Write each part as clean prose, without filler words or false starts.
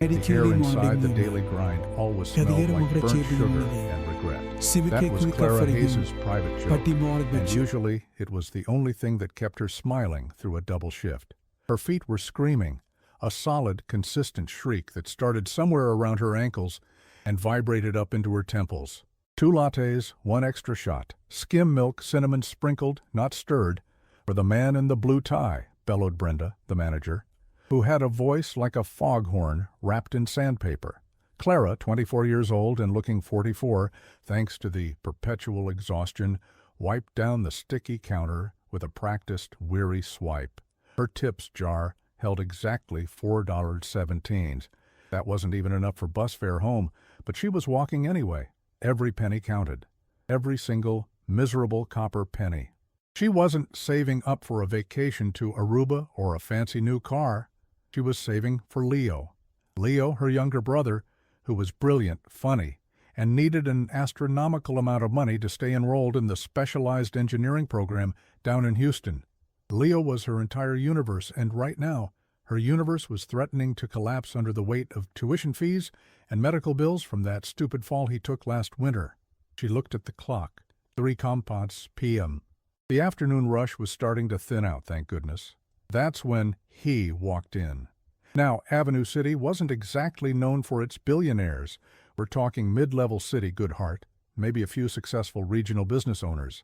The air inside the daily grind always smelled like burnt sugar and regret. That was Clara Hayes' private joke, and usually it was the only thing that kept her smiling through a double shift. Her feet were screaming, a solid, consistent shriek that started somewhere around her ankles and vibrated up into her temples. 2 lattes, 1 extra shot, skim milk, cinnamon sprinkled, not stirred, for the man in the blue tie, bellowed Brenda, the manager, who had a voice like a foghorn wrapped in sandpaper. Clara, 24 years old and looking 44, thanks to the perpetual exhaustion, wiped down the sticky counter with a practiced, weary swipe. Her tips jar held exactly $4.17. That wasn't even enough for bus fare home, but she was walking anyway. Every penny counted. Every single, miserable copper penny. She wasn't saving up for a vacation to Aruba or a fancy new car. She was saving for Leo. Leo, her younger brother, who was brilliant, funny, and needed an astronomical amount of money to stay enrolled in the specialized engineering program down in Houston. Leo was her entire universe, and right now, her universe was threatening to collapse under the weight of tuition fees and medical bills from that stupid fall he took last winter. She looked at the clock. 3 compots p.m. The afternoon rush was starting to thin out, thank goodness. That's when he walked in. Now, Avenue City wasn't exactly known for its billionaires. We're talking mid-level city, good heart, maybe a few successful regional business owners.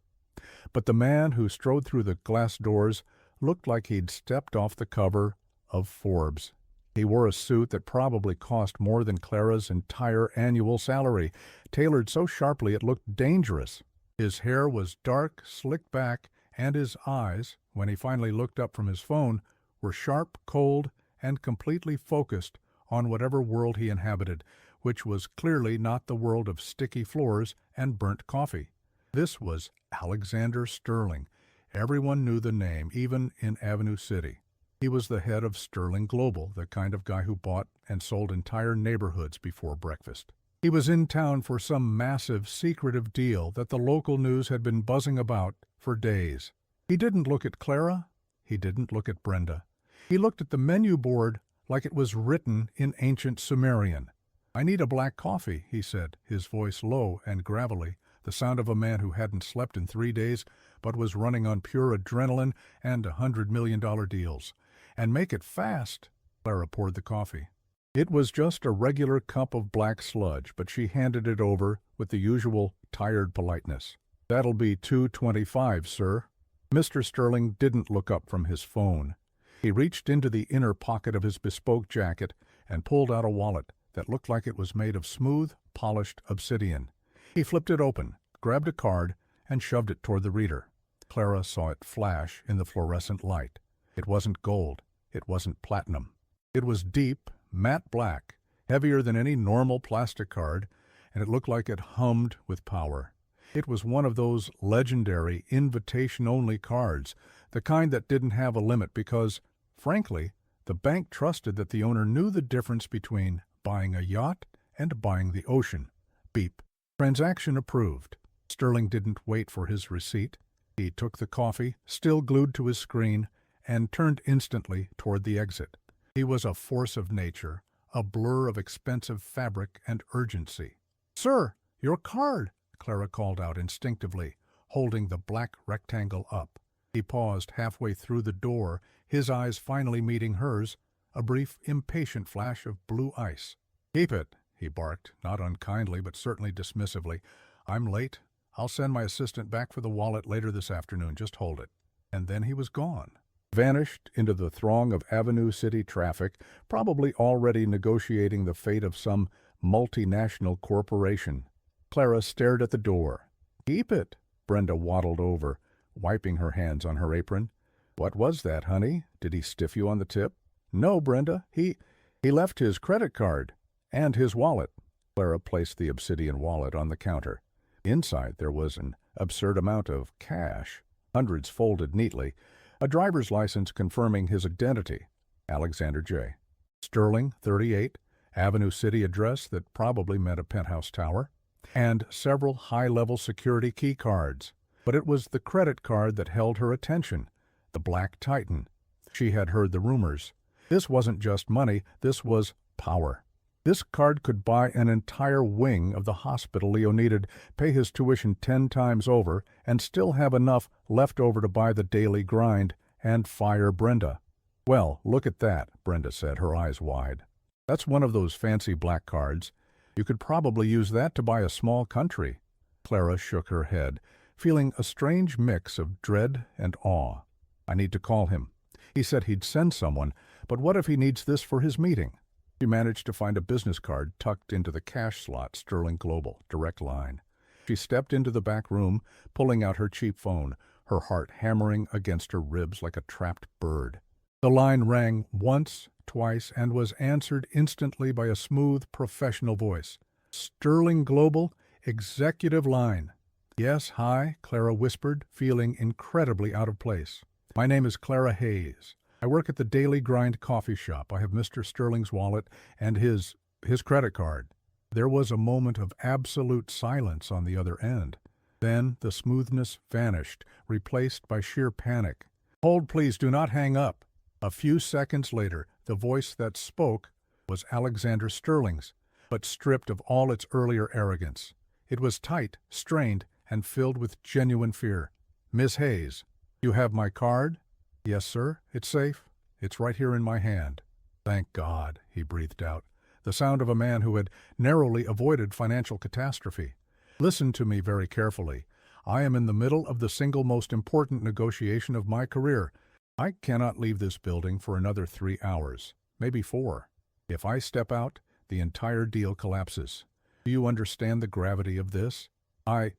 But the man who strode through the glass doors looked like he'd stepped off the cover of Forbes. He wore a suit that probably cost more than Clara's entire annual salary, tailored so sharply it looked dangerous. His hair was dark, slicked back, and his eyes, when he finally looked up from his phone, were sharp, cold, and completely focused on whatever world he inhabited, which was clearly not the world of sticky floors and burnt coffee. This was Alexander Sterling. Everyone knew the name, even in Avenue City. He was the head of Sterling Global, the kind of guy who bought and sold entire neighborhoods before breakfast. He was in town for some massive, secretive deal that the local news had been buzzing about for days. He didn't look at Clara. He didn't look at Brenda. He looked at the menu board like it was written in ancient Sumerian. "I need a black coffee," he said, his voice low and gravelly, the sound of a man who hadn't slept in 3 days but was running on pure adrenaline and $100 million deals. "And make it fast." Clara poured the coffee. It was just a regular cup of black sludge, but she handed it over with the usual tired politeness. "That'll be $2.25, sir." Mr. Sterling didn't look up from his phone. He reached into the inner pocket of his bespoke jacket and pulled out a wallet that looked like it was made of smooth, polished obsidian. He flipped it open, grabbed a card, and shoved it toward the reader. Clara saw it flash in the fluorescent light. It wasn't gold. It wasn't platinum. It was deep, matte black, heavier than any normal plastic card, and it looked like it hummed with power. It was one of those legendary invitation-only cards, the kind that didn't have a limit because, frankly, the bank trusted that the owner knew the difference between buying a yacht and buying the ocean. Beep. Transaction approved. Sterling didn't wait for his receipt. He took the coffee, still glued to his screen, and turned instantly toward the exit. He was a force of nature, a blur of expensive fabric and urgency. "Sir, your card!" Clara called out instinctively, holding the black rectangle up. He paused halfway through the door, his eyes finally meeting hers, a brief, impatient flash of blue ice. "Keep it," he barked, not unkindly but certainly dismissively. "I'm late. I'll send my assistant back for the wallet later this afternoon. Just hold it." And then he was gone. Vanished into the throng of Avenue City traffic, probably already negotiating the fate of some multinational corporation. Clara stared at the door. "Keep it." Brenda waddled over, wiping her hands on her apron. "What was that, honey? Did he stiff you on the tip?" "No, Brenda. He left his credit card and his wallet." Clara placed the obsidian wallet on the counter. Inside there was an absurd amount of cash, hundreds folded neatly, a driver's license confirming his identity, Alexander J. Sterling, 38, Avenue City address that probably meant a penthouse tower, and several high-level security key cards. But it was the credit card that held her attention, the Black Titan. She had heard the rumors. This wasn't just money, this was power. This card could buy an entire wing of the hospital Leo needed, pay his tuition 10 times over, and still have enough left over to buy the daily grind and fire Brenda. "Well, look at that," Brenda said, her eyes wide. "That's one of those fancy black cards. You could probably use that to buy a small country." Clara shook her head, feeling a strange mix of dread and awe. "I need to call him. He said he'd send someone, but what if he needs this for his meeting?" She managed to find a business card tucked into the cash slot, Sterling Global, direct line. She stepped into the back room, pulling out her cheap phone, her heart hammering against her ribs like a trapped bird. The line rang once, twice, and was answered instantly by a smooth, professional voice. "Sterling Global, executive line." "Yes, hi," Clara whispered, feeling incredibly out of place. "My name is Clara Hayes. I work at the Daily Grind coffee shop. I have Mr. Sterling's wallet and his credit card." There was a moment of absolute silence on the other end. Then the smoothness vanished, replaced by sheer panic. "Hold, please, do not hang up." A few seconds later, the voice that spoke was Alexander Sterling's, but stripped of all its earlier arrogance. It was tight, strained, and filled with genuine fear. "Miss Hayes, you have my card?" "Yes, sir. It's safe. It's right here in my hand." "Thank God," he breathed out, the sound of a man who had narrowly avoided financial catastrophe. "Listen to me very carefully. I am in the middle of the single most important negotiation of my career. I cannot leave this building for another 3 hours, maybe 4. If I step out, the entire deal collapses. Do you understand the gravity of this?" I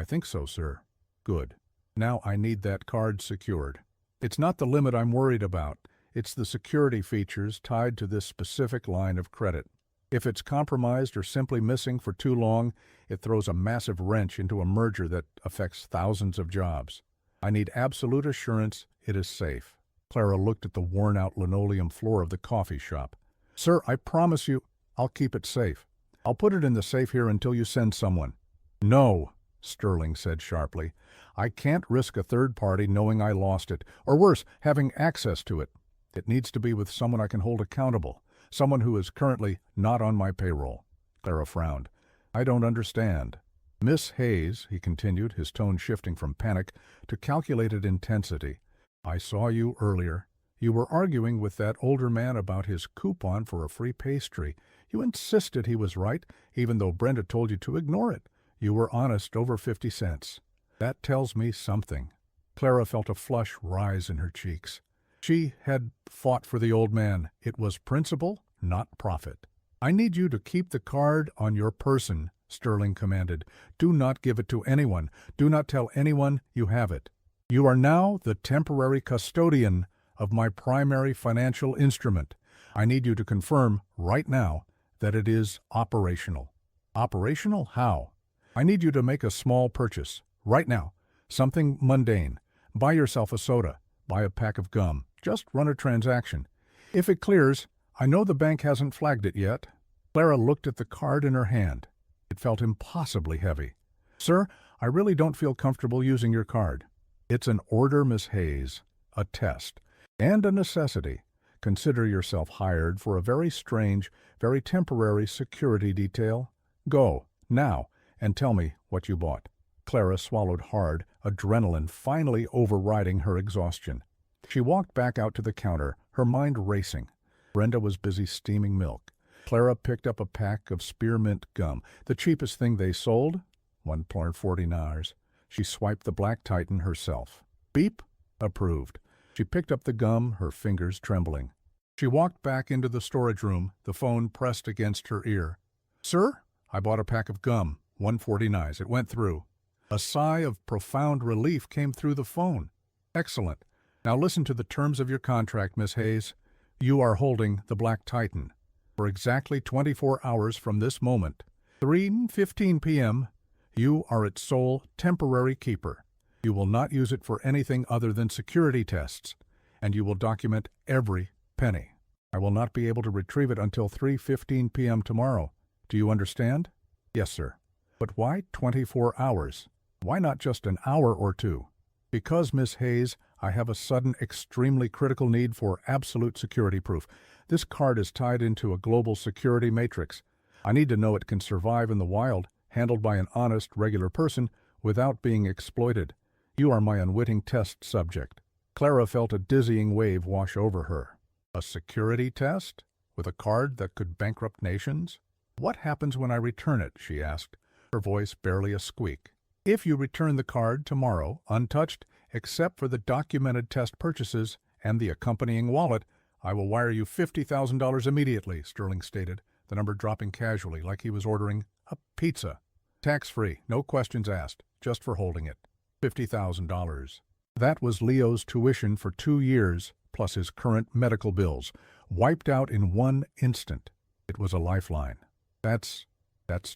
think so, sir." "Good. Now I need that card secured. It's not the limit I'm worried about. It's the security features tied to this specific line of credit. If it's compromised or simply missing for too long, it throws a massive wrench into a merger that affects thousands of jobs. I need absolute assurance it is safe." Clara looked at the worn-out linoleum floor of the coffee shop. "Sir, I promise you I'll keep it safe. I'll put it in the safe here until you send someone." "No," Sterling said sharply. "I can't risk a third party knowing I lost it, or worse, having access to it. It needs to be with someone I can hold accountable, someone who is currently not on my payroll." Clara frowned. "I don't understand." "Miss Hayes," he continued, his tone shifting from panic to calculated intensity, "I saw you earlier. You were arguing with that older man about his coupon for a free pastry. You insisted he was right, even though Brenda told you to ignore it. You were honest over 50 cents. That tells me something." Clara felt a flush rise in her cheeks. She had fought for the old man. It was principle, not profit. "I need you to keep the card on your person," Sterling commanded. "Do not give it to anyone. Do not tell anyone you have it. You are now the temporary custodian of my primary financial instrument. I need you to confirm right now that it is operational." "Operational? How?" "I need you to make a small purchase, right now. Something mundane. Buy yourself a soda. Buy a pack of gum. Just run a transaction. If it clears, I know the bank hasn't flagged it yet." Clara looked at the card in her hand. It felt impossibly heavy. "Sir, I really don't feel comfortable using your card." "It's an order, Miss Hayes. A test. And a necessity. Consider yourself hired for a very strange, very temporary security detail. Go, now, and tell me what you bought." Clara swallowed hard, adrenaline finally overriding her exhaustion. She walked back out to the counter, her mind racing. Brenda was busy steaming milk. Clara picked up a pack of spearmint gum, the cheapest thing they sold, $1.40. She swiped the Black Titan herself. Beep, approved. She picked up the gum, her fingers trembling. She walked back into the storage room, the phone pressed against her ear. "Sir, I bought a pack of gum, $1.49. It went through." A sigh of profound relief came through the phone. "Excellent. Now listen to the terms of your contract, Miss Hayes. You are holding the Black Titan. For exactly 24 hours from this moment, 3:15 p.m., you are its sole temporary keeper. You will not use it for anything other than security tests, and you will document every penny. I will not be able to retrieve it until 3:15 p.m. tomorrow. Do you understand?" "Yes, sir." "But why 24 hours? Why not just an hour or two?" "Because, Miss Hayes, I have a sudden, extremely critical need for absolute security proof. This card is tied into a global security matrix. I need to know it can survive in the wild, handled by an honest, regular person, without being exploited. You are my unwitting test subject." Clara felt a dizzying wave wash over her. A security test? With a card that could bankrupt nations? "What happens when I return it?" she asked, her voice barely a squeak. "If you return the card tomorrow, untouched, except for the documented test purchases and the accompanying wallet, I will wire you $50,000 immediately," Sterling stated, the number dropping casually like he was ordering a pizza. "Tax-free, no questions asked, just for holding it. $50,000. That was Leo's tuition for 2 years, plus his current medical bills, wiped out in one instant. It was a lifeline. That's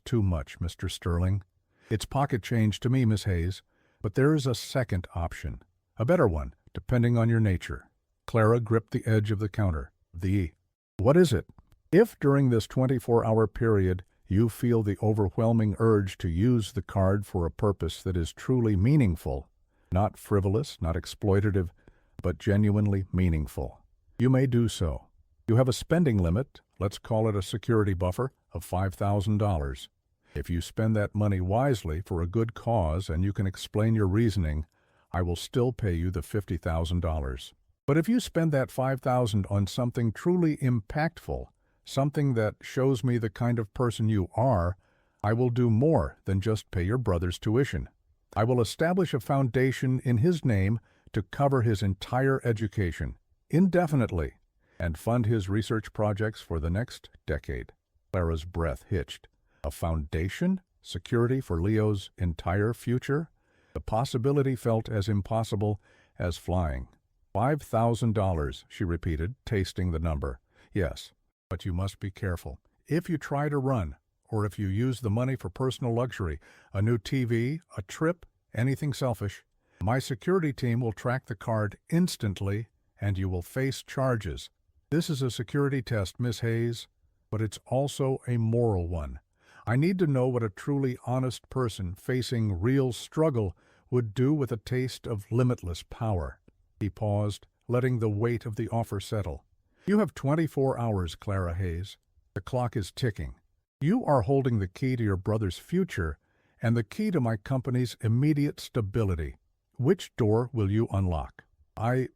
too much, Mr. Sterling. It's pocket change to me, Miss Hayes, but there is a second option. A better one, depending on your nature." Clara gripped the edge of the counter. What is it? "If during this 24-hour period you feel the overwhelming urge to use the card for a purpose that is truly meaningful, not frivolous, not exploitative, but genuinely meaningful, you may do so. You have a spending limit, let's call it a security buffer, of $5,000. If you spend that money wisely for a good cause and you can explain your reasoning, I will still pay you the $50,000. But if you spend that $5,000 on something truly impactful, something that shows me the kind of person you are, I will do more than just pay your brother's tuition. I will establish a foundation in his name to cover his entire education, indefinitely, and fund his research projects for the next decade." Clara's breath hitched. A foundation? Security for Leo's entire future? The possibility felt as impossible as flying. $5,000, she repeated, tasting the number. "Yes, but you must be careful. If you try to run, or if you use the money for personal luxury, a new TV, a trip, anything selfish, my security team will track the card instantly and you will face charges. This is a security test, Miss Hayes, but it's also a moral one. I need to know what a truly honest person facing real struggle would do with a taste of limitless power." He paused, letting the weight of the offer settle. "You have 24 hours, Clara Hayes. The clock is ticking. You are holding the key to your brother's future and the key to my company's immediate stability. Which door will you unlock?" I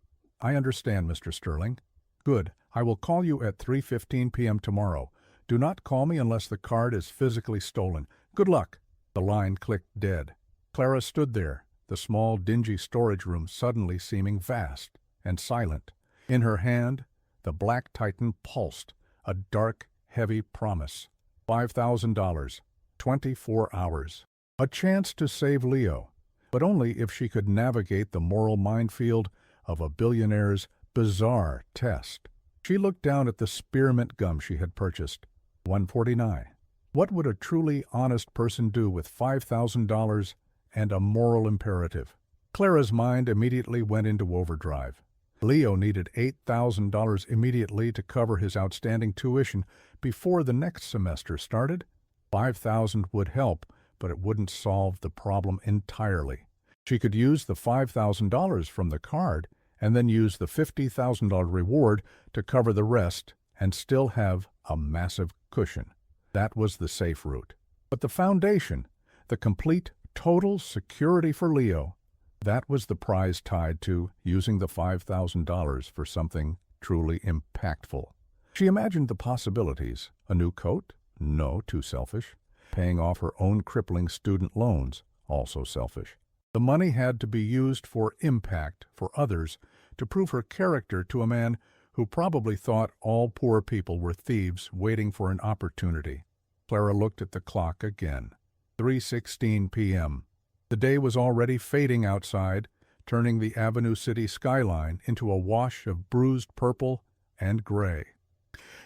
understand, Mr. Sterling." "Good. I will call you at 3:15 p.m. tomorrow. Do not call me unless the card is physically stolen. Good luck." The line clicked dead. Clara stood there, the small, dingy storage room suddenly seeming vast and silent. In her hand, the black titan pulsed, a dark, heavy promise. $5,000, 24 hours. A chance to save Leo, but only if she could navigate the moral minefield of a billionaire's bizarre test. She looked down at the spearmint gum she had purchased. $1.49. What would a truly honest person do with $5,000 and a moral imperative? Clara's mind immediately went into overdrive. Leo needed $8,000 immediately to cover his outstanding tuition before the next semester started. $5,000 would help, but it wouldn't solve the problem entirely. She could use the $5,000 from the card and then use the $50,000 reward to cover the rest and still have a massive cushion. That was the safe route. But the foundation, the complete, total security for Leo, that was the prize tied to using the $5,000 for something truly impactful. She imagined the possibilities. A new coat? No, too selfish. Paying off her own crippling student loans? Also selfish. The money had to be used for impact, for others, to prove her character to a man who probably thought all poor people were thieves waiting for an opportunity. Clara looked at the clock again. 3:16 p.m. The day was already fading outside, turning the Avenue City skyline into a wash of bruised purple and gray.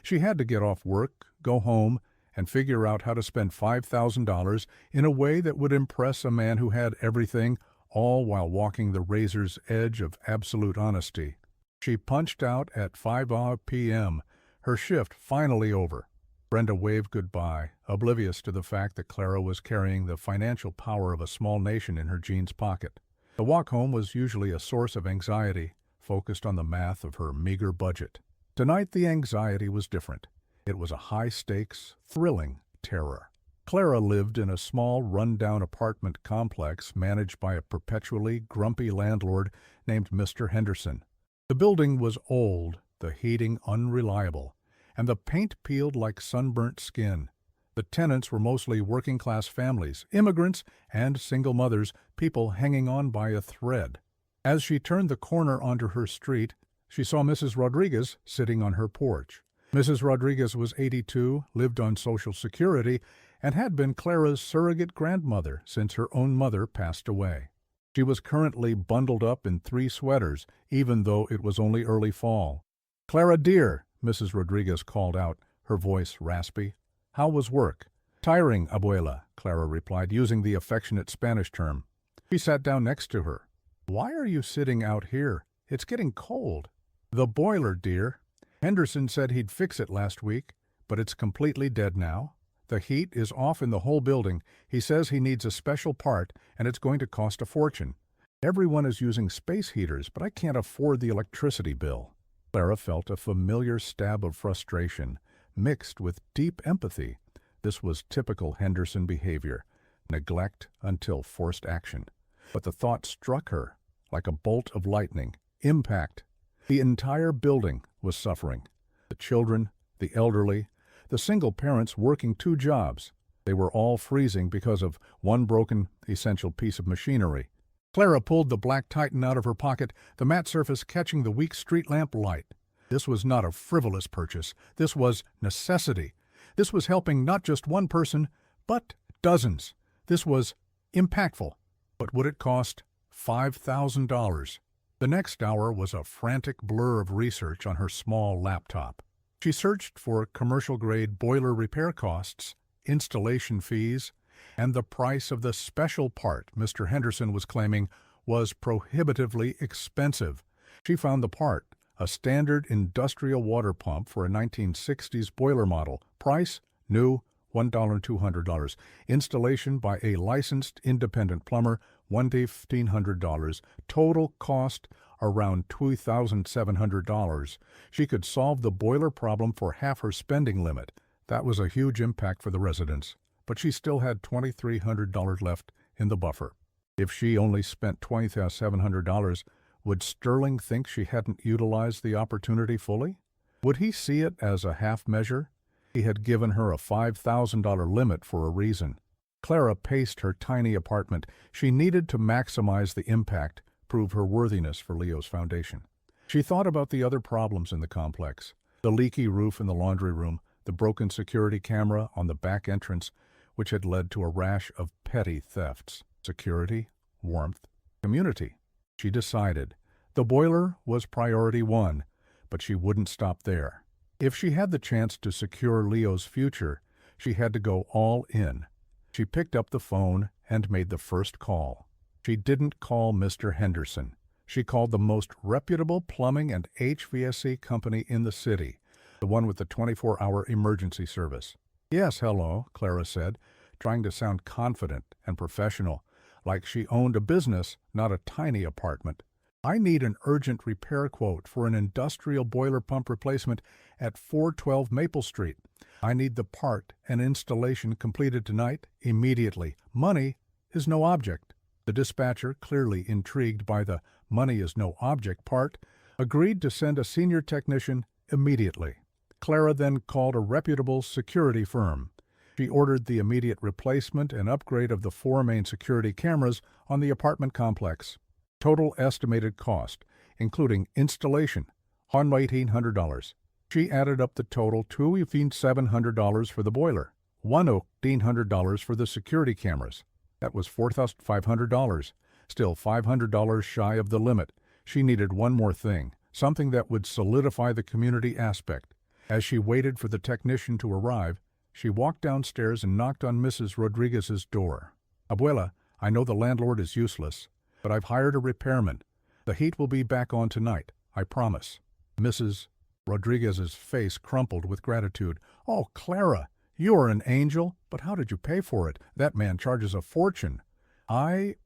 She had to get off work, go home, and figure out how to spend $5,000 in a way that would impress a man who had everything, all while walking the razor's edge of absolute honesty. She punched out at 5 p.m., her shift finally over. Brenda waved goodbye, oblivious to the fact that Clara was carrying the financial power of a small nation in her jeans pocket. The walk home was usually a source of anxiety, focused on the math of her meager budget. Tonight the anxiety was different. It was a high-stakes, thrilling terror. Clara lived in a small, run-down apartment complex managed by a perpetually grumpy landlord named Mr. Henderson. The building was old, the heating unreliable, and the paint peeled like sunburnt skin. The tenants were mostly working-class families, immigrants, and single mothers, people hanging on by a thread. As she turned the corner onto her street, she saw Mrs. Rodriguez sitting on her porch. Mrs. Rodriguez was 82, lived on Social Security, and had been Clara's surrogate grandmother since her own mother passed away. She was currently bundled up in 3 sweaters, even though it was only early fall. "Clara, dear," Mrs. Rodriguez called out, her voice raspy. "How was work?" "Tiring, abuela," Clara replied, using the affectionate Spanish term. She sat down next to her. "Why are you sitting out here? It's getting cold." "The boiler, dear. Henderson said he'd fix it last week, but it's completely dead now. The heat is off in the whole building. He says he needs a special part, and it's going to cost a fortune. Everyone is using space heaters, but I can't afford the electricity bill." Clara felt a familiar stab of frustration, mixed with deep empathy. This was typical Henderson behavior, neglect until forced action. But the thought struck her like a bolt of lightning. Impact. The entire building was suffering. The children, the elderly, the single parents working 2 jobs. They were all freezing because of one broken, essential piece of machinery. Clara pulled the black Titan out of her pocket, the matte surface catching the weak street lamp light. This was not a frivolous purchase. This was necessity. This was helping not just one person, but dozens. This was impactful. But would it cost $5,000? The next hour was a frantic blur of research on her small laptop. She searched for commercial-grade boiler repair costs, installation fees, and the price of the special part Mr. Henderson was claiming was prohibitively expensive. She found the part, a standard industrial water pump for a 1960s boiler model. Price, new, $1,200. Installation by a licensed independent plumber, $1,500. Total cost, around $2,700. She could solve the boiler problem for half her spending limit. That was a huge impact for the residents, but she still had $2,300 left in the buffer. If she only spent $2,700, would Sterling think she hadn't utilized the opportunity fully? Would he see it as a half measure? He had given her a $5,000 limit for a reason. Clara paced her tiny apartment. She needed to maximize the impact, prove her worthiness for Leo's foundation. She thought about the other problems in the complex: the leaky roof in the laundry room, the broken security camera on the back entrance, which had led to a rash of petty thefts. Security, warmth, community. She decided the boiler was priority 1, but she wouldn't stop there. If she had the chance to secure Leo's future, she had to go all in. She picked up the phone and made the first call. She didn't call Mr. Henderson. She called the most reputable plumbing and HVAC company in the city, the one with the 24-hour emergency service. "Yes, hello," Clara said, trying to sound confident and professional, like she owned a business, not a tiny apartment. "I need an urgent repair quote for an industrial boiler pump replacement at 412 Maple Street. I need the part and installation completed tonight, immediately. Money is no object." The dispatcher, clearly intrigued by the "money is no object" part, agreed to send a senior technician immediately. Clara then called a reputable security firm. She ordered the immediate replacement and upgrade of the 4 main security cameras on the apartment complex. Total estimated cost, including installation, $1,800. She added up the total to $1,700 for the boiler, $1,800 for the security cameras. That was $4,500, still $500 shy of the limit. She needed one more thing, something that would solidify the community aspect. As she waited for the technician to arrive, she walked downstairs and knocked on Mrs. Rodriguez's door. "Abuela, I know the landlord is useless, but I've hired a repairman. The heat will be back on tonight, I promise." Mrs. Rodriguez's face crumpled with gratitude. "Oh, Clara, you are an angel, but how did you pay for it? That man charges a fortune." I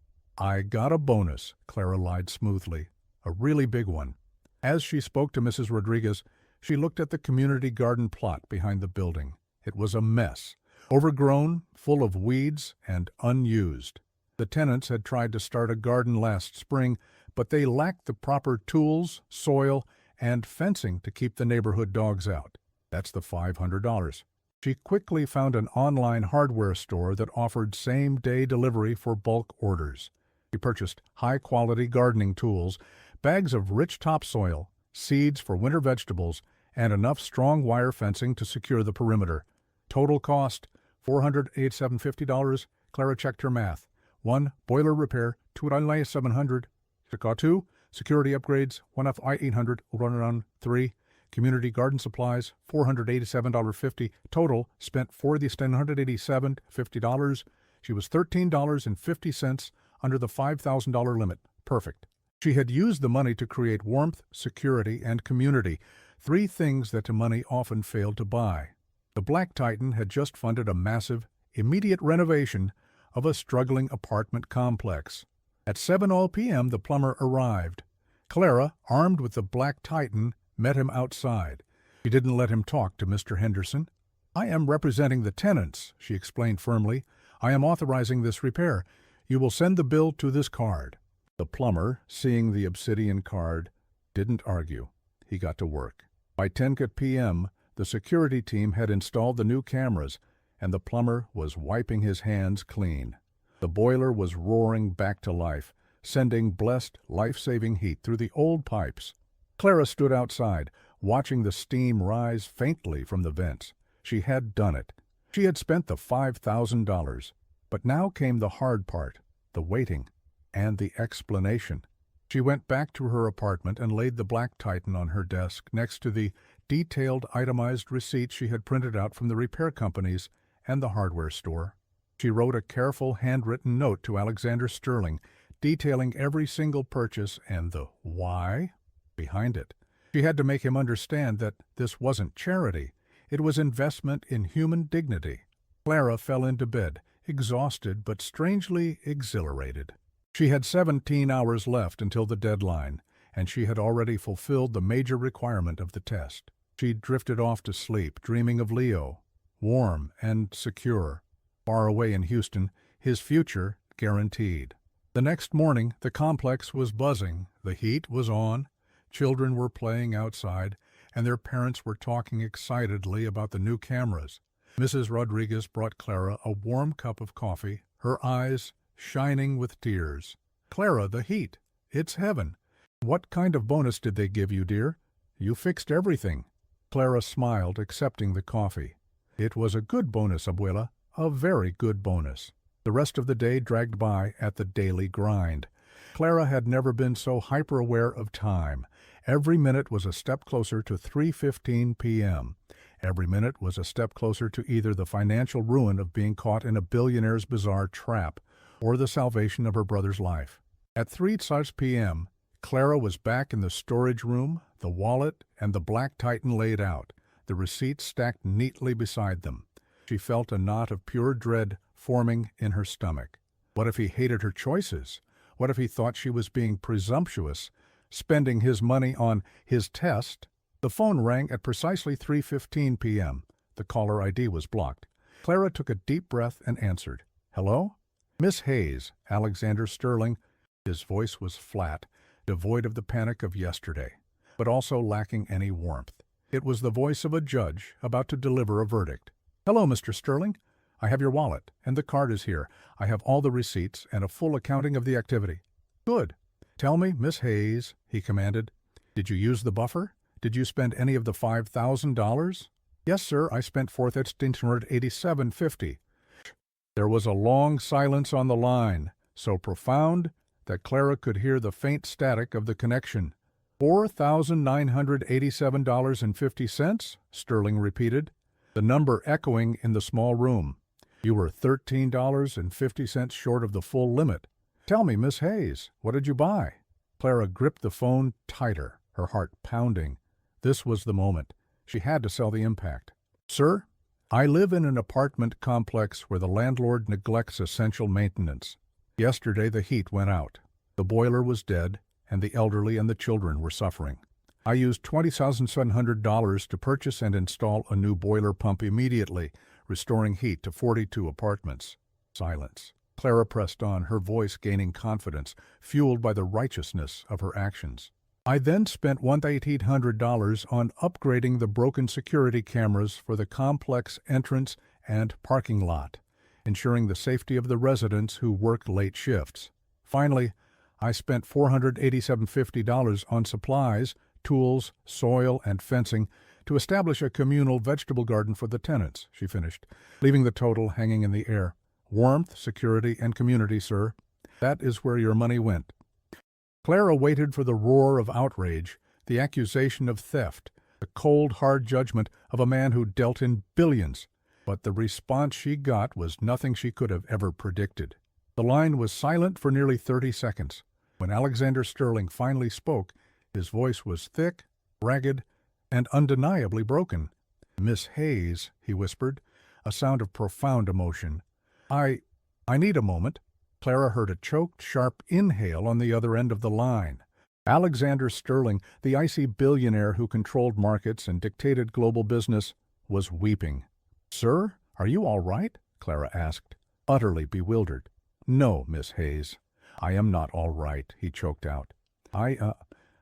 got a bonus," Clara lied smoothly. "A really big one." As she spoke to Mrs. Rodriguez, She looked at the community garden plot behind the building. It was a mess, overgrown, full of weeds, and unused. The tenants had tried to start a garden last spring, but they lacked the proper tools, soil, and fencing to keep the neighborhood dogs out. That's the $500. She quickly found an online hardware store that offered same-day delivery for bulk orders. She purchased high-quality gardening tools, bags of rich topsoil, seeds for winter vegetables, and enough strong wire fencing to secure the perimeter. Total cost, $487.50. Clara checked her math. 1. Boiler repair, $2,700. 2. Security upgrades, 1 F I-800, run around 3. Community garden supplies, $487.50. Total spent for the $187.50. She was $13.50 under the $5,000 limit. Perfect. She had used the money to create warmth, security, and community, 3 things that money often failed to buy. The Black Titan had just funded a massive, immediate renovation of a struggling apartment complex. At 7:00 p.m., the plumber arrived. Clara, armed with the Black Titan, met him outside. She didn't let him talk to Mr. Henderson. "I am representing the tenants," she explained firmly. "I am authorizing this repair. You will send the bill to this card." The plumber, seeing the obsidian card, didn't argue. He got to work. By 10 p.m., the security team had installed the new cameras, and the plumber was wiping his hands clean. The boiler was roaring back to life, sending blessed, life-saving heat through the old pipes. Clara stood outside, watching the steam rise faintly from the vents. She had done it. She had spent the $5,000. But now came the hard part, the waiting, and the explanation. She went back to her apartment and laid the Black Titan on her desk next to the detailed itemized receipts she had printed out from the repair companies and the hardware store. She wrote a careful handwritten note to Alexander Sterling, detailing every single purchase and the why behind it. She had to make him understand that this wasn't charity. It was investment in human dignity. Clara fell into bed, exhausted but strangely exhilarated. She had 17 hours left until the deadline, and she had already fulfilled the major requirement of the test. She drifted off to sleep, dreaming of Leo, warm and secure, far away in Houston, his future guaranteed. The next morning, the complex was buzzing, the heat was on, children were playing outside, and their parents were talking excitedly about the new cameras. Mrs. Rodriguez brought Clara a warm cup of coffee, her eyes shining with tears. "Clara, the heat. It's heaven. What kind of bonus did they give you, dear? You fixed everything." Clara smiled, accepting the coffee. "It was a good bonus, Abuela, a very good bonus." The rest of the day dragged by at the daily grind. Clara had never been so hyper-aware of time. Every minute was a step closer to 3:15 p.m. Every minute was a step closer to either the financial ruin of being caught in a billionaire's bizarre trap or the salvation of her brother's life. At 3:00 p.m., Clara was back in the storage room, the wallet and the Black Titan laid out, the receipts stacked neatly beside them. She felt a knot of pure dread forming in her stomach. What if he hated her choices? What if he thought she was being presumptuous, spending his money on his test? The phone rang at precisely 3:15 p.m. The caller ID was blocked. Clara took a deep breath and answered. "Hello?" "Miss Hayes, Alexander Sterling." His voice was flat, devoid of the panic of yesterday, but also lacking any warmth. It was the voice of a judge about to deliver a verdict. "Hello, Mr. Sterling. I have your wallet, and the card is here. I have all the receipts and a full accounting of the activity." "Good. Tell me, Miss Hayes," he commanded, "did you use the buffer? Did you spend any of the $5,000? "Yes, sir, I spent $4,887.50. There was a long silence on the line, so profound that Clara could hear the faint static of the connection. $4,987.50, Sterling repeated, the number echoing in the small room. "You were $13.50 short of the full limit. Tell me, Miss Hayes, what did you buy?" Clara gripped the phone tighter, her heart pounding. This was the moment. She had to sell the impact. "Sir, I live in an apartment complex where the landlord neglects essential maintenance. Yesterday the heat went out. The boiler was dead, and the elderly and the children were suffering. I used $20,700 to purchase and install a new boiler pump immediately, restoring heat to 42 apartments. Silence. Clara pressed on, her voice gaining confidence, fueled by the righteousness of her actions. I then spent $1,800 on upgrading the broken security cameras for the complex entrance and parking lot, ensuring the safety of the residents who work late shifts. Finally, I spent $487.50 on supplies, tools, soil, and fencing to establish a communal vegetable garden for the tenants, she finished, leaving the total hanging in the air. Warmth, security, and community, sir. That is where your money went. Clara waited for the roar of outrage, the accusation of theft, the cold, hard judgment of a man who dealt in billions. But the response she got was nothing she could have ever predicted. The line was silent for nearly 30 seconds. When Alexander Sterling finally spoke, his voice was thick, ragged, and undeniably broken. "Miss Hayes," he whispered, a sound of profound emotion. I need a moment." Clara heard a choked, sharp inhale on the other end of the line. Alexander Sterling, the icy billionaire who controlled markets and dictated global business, was weeping. "Sir, are you all right?" Clara asked, utterly bewildered. "No, Miss Hayes, I am not all right," he choked out. I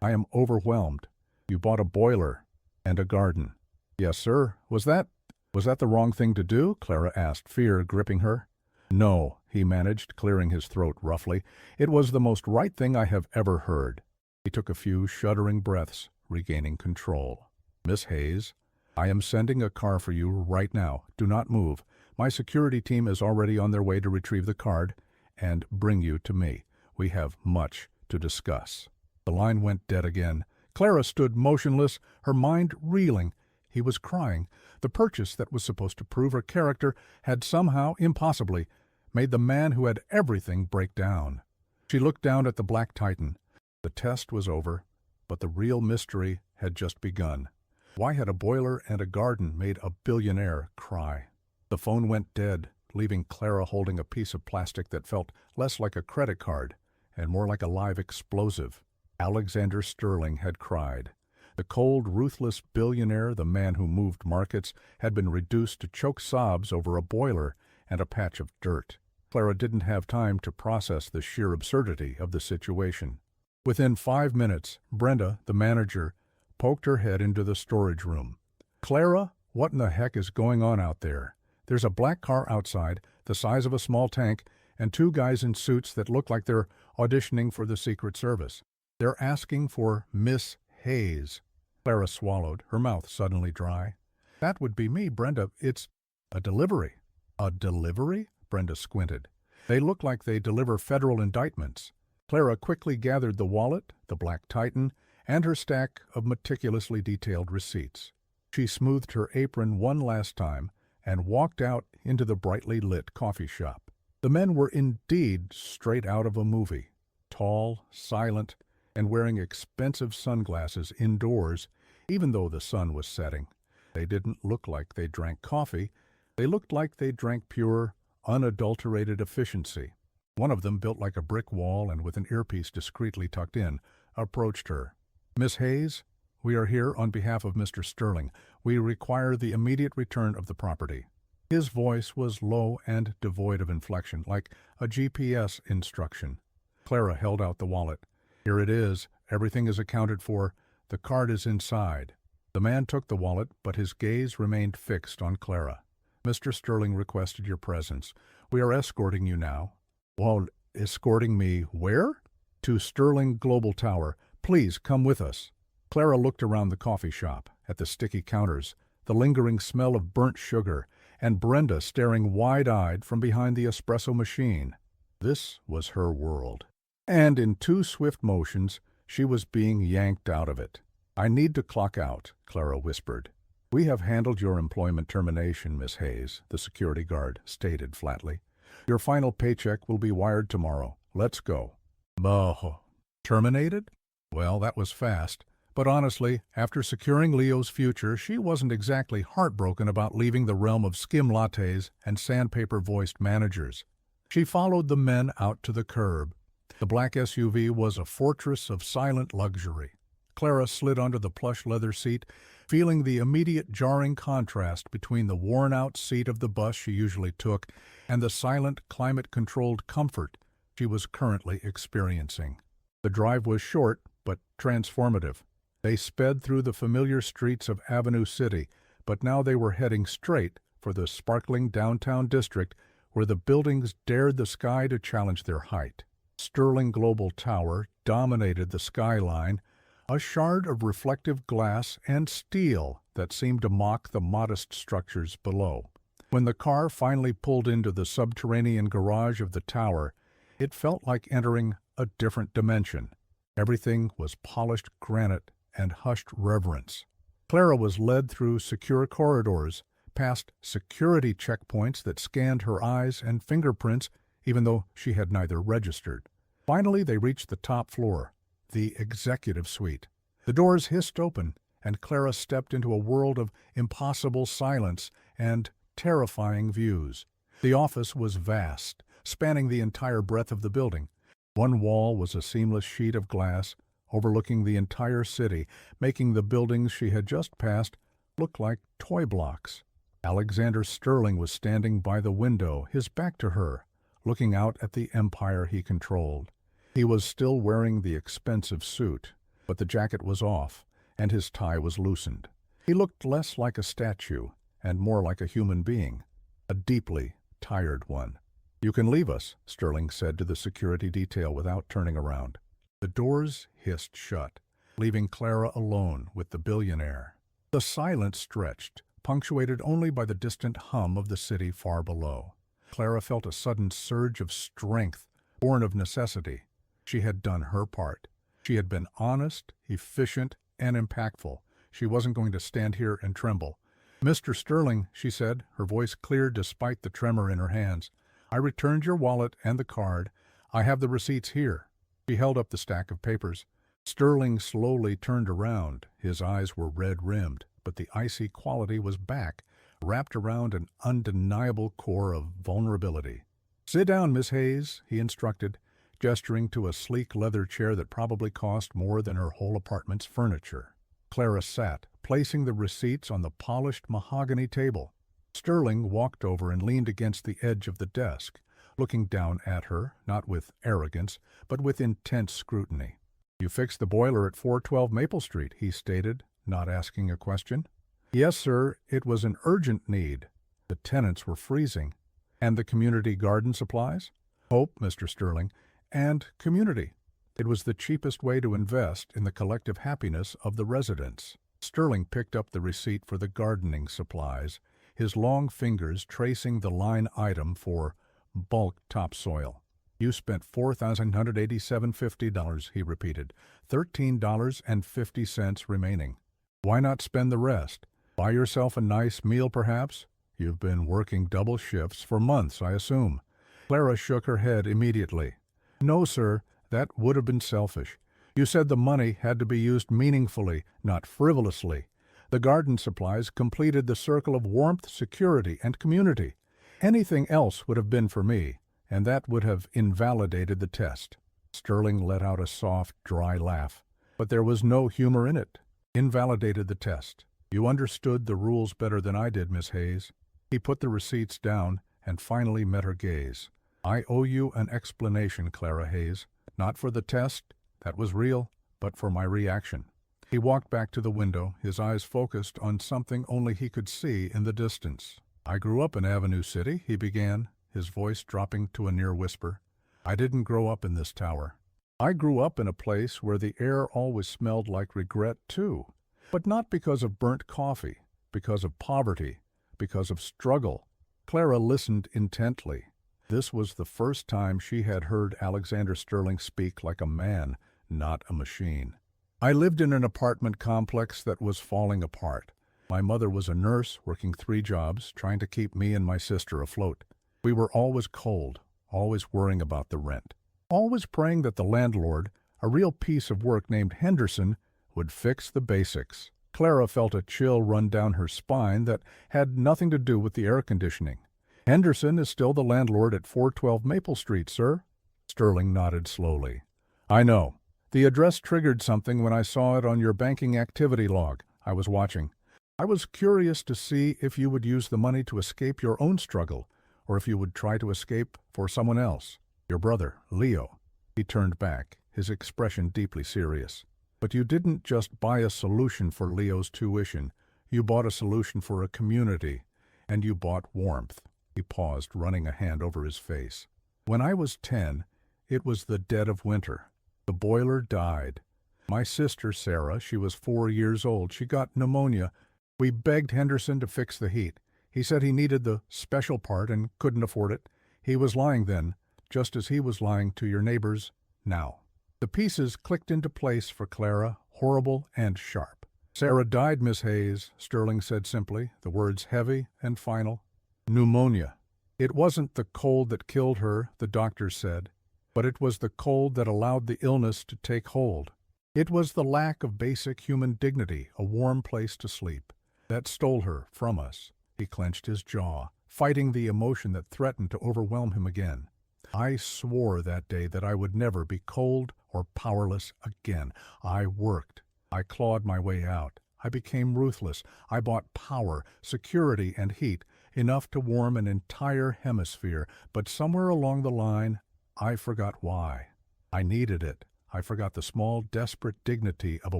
am overwhelmed. You bought a boiler and a garden." "Yes, sir. Was that the wrong thing to do?" Clara asked, fear gripping her. "No," he managed, clearing his throat roughly. "It was the most right thing I have ever heard." He took a few shuddering breaths, regaining control. "Miss Hayes, I am sending a car for you right now. Do not move. My security team is already on their way to retrieve the card and bring you to me. We have much to discuss." The line went dead again. Clara stood motionless, her mind reeling. He was crying. The purchase that was supposed to prove her character had somehow, impossibly, made the man who had everything break down. She looked down at the Black Titan. The test was over, but the real mystery had just begun. Why had a boiler and a garden made a billionaire cry? The phone went dead, leaving Clara holding a piece of plastic that felt less like a credit card and more like a live explosive. Alexander Sterling had cried. The cold, ruthless billionaire, the man who moved markets, had been reduced to choke sobs over a boiler and a patch of dirt. Clara didn't have time to process the sheer absurdity of the situation. Within 5 minutes, Brenda, the manager, poked her head into the storage room. "Clara, what in the heck is going on out there? There's a black car outside, the size of a small tank, and 2 guys in suits that look like they're auditioning for the Secret Service. They're asking for Miss Hayes." Clara swallowed, her mouth suddenly dry. "That would be me, Brenda. It's a delivery." "A delivery?" Brenda squinted. "They look like they deliver federal indictments." Clara quickly gathered the wallet, the Black Titan, and her stack of meticulously detailed receipts. She smoothed her apron one last time and walked out into the brightly lit coffee shop. The men were indeed straight out of a movie. Tall, silent, and wearing expensive sunglasses indoors, even though the sun was setting. They didn't look like they drank coffee. They looked like they drank pure, unadulterated efficiency. One of them, built like a brick wall and with an earpiece discreetly tucked in, approached her. "Miss Hayes, we are here on behalf of Mr. Sterling. We require the immediate return of the property." His voice was low and devoid of inflection, like a GPS instruction. Clara held out the wallet. "Here it is. Everything is accounted for. The card is inside." The man took the wallet, but his gaze remained fixed on Clara. "Mr. Sterling requested your presence. We are escorting you now." "Well, escorting me where?" "To Sterling Global Tower. Please come with us." Clara looked around the coffee shop, at the sticky counters, the lingering smell of burnt sugar, and Brenda staring wide-eyed from behind the espresso machine. This was her world. And in 2 swift motions, she was being yanked out of it. "I need to clock out," Clara whispered. "We have handled your employment termination, Miss Hayes," the security guard stated flatly. "Your final paycheck will be wired tomorrow. Let's go." "Oh, terminated?" Well, that was fast. But honestly, after securing Leo's future, she wasn't exactly heartbroken about leaving the realm of skim lattes and sandpaper-voiced managers. She followed the men out to the curb. The black SUV was a fortress of silent luxury. Clara slid onto the plush leather seat, feeling the immediate jarring contrast between the worn-out seat of the bus she usually took and the silent, climate-controlled comfort she was currently experiencing. The drive was short, but transformative. They sped through the familiar streets of Avenue City, but now they were heading straight for the sparkling downtown district where the buildings dared the sky to challenge their height. Sterling Global Tower dominated the skyline, a shard of reflective glass and steel that seemed to mock the modest structures below. When the car finally pulled into the subterranean garage of the tower, it felt like entering a different dimension. Everything was polished granite and hushed reverence. Clara was led through secure corridors, past security checkpoints that scanned her eyes and fingerprints, even though she had neither registered. Finally, they reached the top floor, the executive suite. The doors hissed open, and Clara stepped into a world of impossible silence and terrifying views. The office was vast, spanning the entire breadth of the building. One wall was a seamless sheet of glass, overlooking the entire city, making the buildings she had just passed look like toy blocks. Alexander Sterling was standing by the window, his back to her, looking out at the empire he controlled. He was still wearing the expensive suit, but the jacket was off, and his tie was loosened. He looked less like a statue and more like a human being, a deeply tired one. "You can leave us," Sterling said to the security detail without turning around. The doors hissed shut, leaving Clara alone with the billionaire. The silence stretched, punctuated only by the distant hum of the city far below. Clara felt a sudden surge of strength, born of necessity. She had done her part. She had been honest, efficient, and impactful. She wasn't going to stand here and tremble. "Mr. Sterling," she said, her voice clear despite the tremor in her hands, "I returned your wallet and the card. I have the receipts here." She held up the stack of papers. Sterling slowly turned around. His eyes were red-rimmed, but the icy quality was back, wrapped around an undeniable core of vulnerability. "Sit down, Miss Hayes," he instructed, gesturing to a sleek leather chair that probably cost more than her whole apartment's furniture. Clara sat, placing the receipts on the polished mahogany table. Sterling walked over and leaned against the edge of the desk, looking down at her, not with arrogance, but with intense scrutiny. "You fixed the boiler at 412 Maple Street," he stated, not asking a question. "Yes, sir. It was an urgent need. The tenants were freezing." "And the community garden supplies?" "Hope, Mr. Sterling, and community. It was the cheapest way to invest in the collective happiness of the residents." Sterling picked up the receipt for the gardening supplies, his long fingers tracing the line item for bulk topsoil. "You spent $4,187.50, he repeated, $13.50 remaining. "Why not spend the rest? Buy yourself a nice meal, perhaps? You've been working double shifts for months, I assume." Clara shook her head immediately. "No, sir, that would have been selfish. You said the money had to be used meaningfully, not frivolously. The garden supplies completed the circle of warmth, security, and community. Anything else would have been for me, and that would have invalidated the test." Sterling let out a soft, dry laugh, but there was no humor in it. "Invalidated the test. You understood the rules better than I did, Miss Hayes." He put the receipts down and finally met her gaze. "I owe you an explanation, Clara Hayes. Not for the test, that was real, but for my reaction." He walked back to the window, his eyes focused on something only he could see in the distance. "I grew up in Avenue City," he began, his voice dropping to a near whisper. "I didn't grow up in this tower. I grew up in a place where the air always smelled like regret, too. But not because of burnt coffee, because of poverty, because of struggle." Clara listened intently. This was the first time she had heard Alexander Sterling speak like a man, not a machine. "I lived in an apartment complex that was falling apart. My mother was a nurse working 3 jobs, trying to keep me and my sister afloat. We were always cold, always worrying about the rent, always praying that the landlord, a real piece of work named Henderson, would fix the basics." Clara felt a chill run down her spine that had nothing to do with the air conditioning. "Henderson is still the landlord at 412 Maple Street, sir." Sterling nodded slowly. "I know. The address triggered something when I saw it on your banking activity log. I was watching. I was curious to see if you would use the money to escape your own struggle, or if you would try to escape for someone else. Your brother, Leo." He turned back, his expression deeply serious. "But you didn't just buy a solution for Leo's tuition. You bought a solution for a community, and you bought warmth." He paused, running a hand over his face. "When I was 10, it was the dead of winter. The boiler died. My sister, Sarah, she was 4 years old. She got pneumonia. We begged Henderson to fix the heat. He said he needed the special part and couldn't afford it. He was lying then, just as he was lying to your neighbors now." The pieces clicked into place for Clara, horrible and sharp. "Sarah died, Miss Hayes," Sterling said simply, the words heavy and final. "Pneumonia. It wasn't the cold that killed her, the doctors said, but it was the cold that allowed the illness to take hold. It was the lack of basic human dignity, a warm place to sleep, that stole her from us." He clenched his jaw, fighting the emotion that threatened to overwhelm him again. "I swore that day that I would never be cold or powerless again. I worked. I clawed my way out. I became ruthless. I bought power, security, and heat, enough to warm an entire hemisphere. But somewhere along the line, I forgot why. I needed it. I forgot the small, desperate dignity of a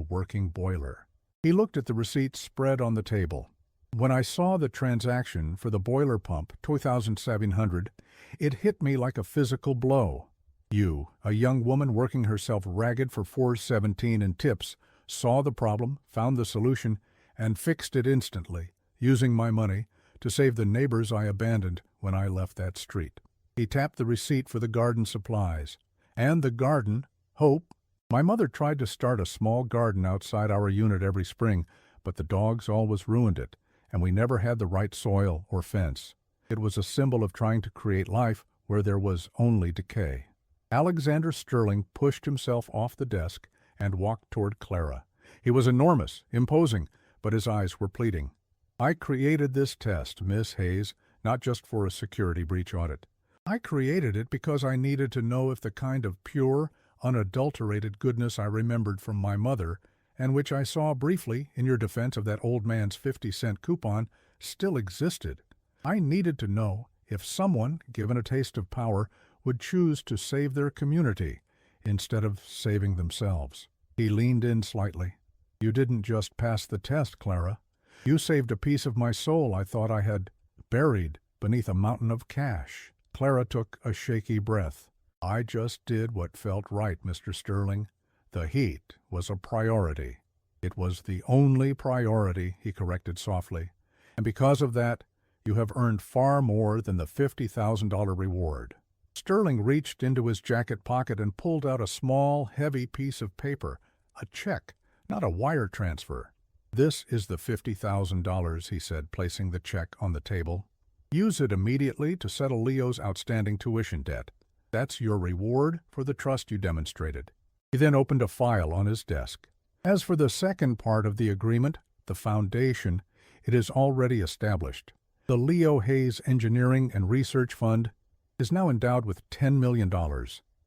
working boiler." He looked at the receipts spread on the table. "When I saw the transaction for the boiler pump, $2,700, it hit me like a physical blow. You, a young woman working herself ragged for $417 in tips, saw the problem, found the solution, and fixed it instantly, using my money to save the neighbors I abandoned when I left that street." He tapped the receipt for the garden supplies. "And the garden, Hope. My mother tried to start a small garden outside our unit every spring, but the dogs always ruined it, and we never had the right soil or fence. It was a symbol of trying to create life where there was only decay." Alexander Sterling pushed himself off the desk and walked toward Clara. He was enormous, imposing, but his eyes were pleading. "I created this test, Miss Hayes, not just for a security breach audit. I created it because I needed to know if the kind of pure, unadulterated goodness I remembered from my mother, and which I saw briefly in your defense of that old man's 50-cent coupon, still existed. I needed to know if someone, given a taste of power, would choose to save their community instead of saving themselves." He leaned in slightly. "You didn't just pass the test, Clara. You saved a piece of my soul I thought I had buried beneath a mountain of cash." Clara took a shaky breath. "I just did what felt right, Mr. Sterling. The heat was a priority." "It was the only priority," he corrected softly. "And because of that, you have earned far more than the $50,000 reward." Sterling reached into his jacket pocket and pulled out a small, heavy piece of paper, a check, not a wire transfer. "This is the $50,000, he said, placing the check on the table. "Use it immediately to settle Leo's outstanding tuition debt. That's your reward for the trust you demonstrated." He then opened a file on his desk. "As for the second part of the agreement, the foundation, it is already established. The Leo Hayes Engineering and Research Fund is now endowed with $10 million.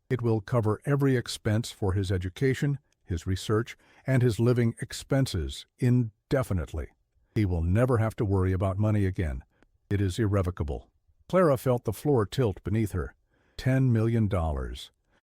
It will cover every expense for his education, his research, and his living expenses indefinitely. He will never have to worry about money again. It is irrevocable." Clara felt the floor tilt beneath her. $10 million.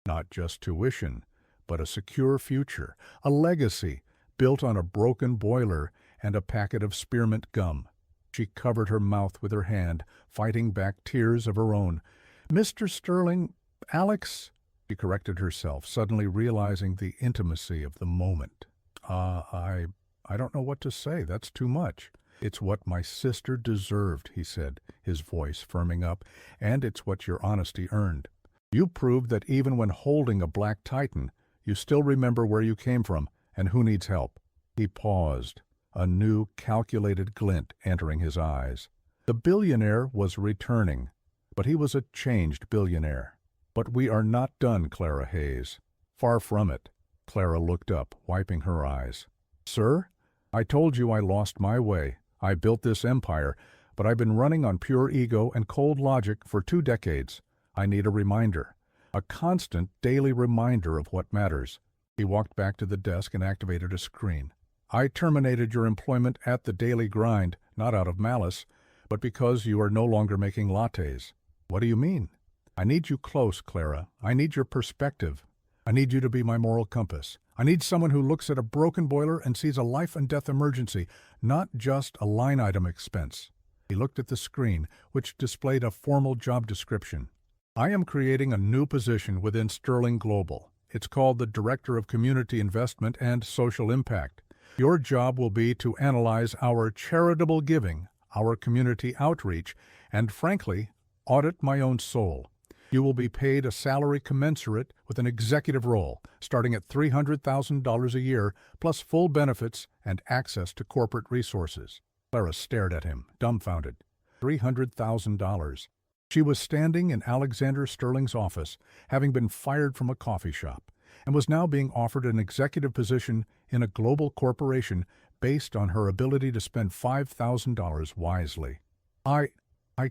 Not just tuition, but a secure future, a legacy built on a broken boiler and a packet of spearmint gum. She covered her mouth with her hand, fighting back tears of her own. "Mr. Sterling, Alex," she corrected herself, suddenly realizing the intimacy of the moment. I don't know what to say. That's too much." "It's what my sister deserved," he said, his voice firming up, "and it's what your honesty earned. You proved that even when holding a black titan, you still remember where you came from and who needs help." He paused, a new, calculated glint entering his eyes. The billionaire was returning, but he was a changed billionaire. "But we are not done, Clara Hayes. Far from it." Clara looked up, wiping her eyes. "Sir, I told you I lost my way. I built this empire, but I've been running on pure ego and cold logic for 2 decades. I need a reminder, a constant daily reminder of what matters. He walked back to the desk and activated a screen. I terminated your employment at the Daily Grind, not out of malice, but because you are no longer making lattes. What do you mean? I need you close, Clara. I need your perspective. I need you to be my moral compass. I need someone who looks at a broken boiler and sees a life and death emergency, not just a line item expense. He looked at the screen, which displayed a formal job description. I am creating a new position within Sterling Global. It's called the Director of Community Investment and Social Impact. Your job will be to analyze our charitable giving, our community outreach, and frankly, audit my own soul. You will be paid a salary commensurate with an executive role, starting at $300,000 a year, plus full benefits and access to corporate resources. Clara stared at him, dumbfounded. $300,000. She was standing in Alexander Sterling's office, having been fired from a coffee shop, and was now being offered an executive position in a global corporation based on her ability to spend $5,000 wisely. I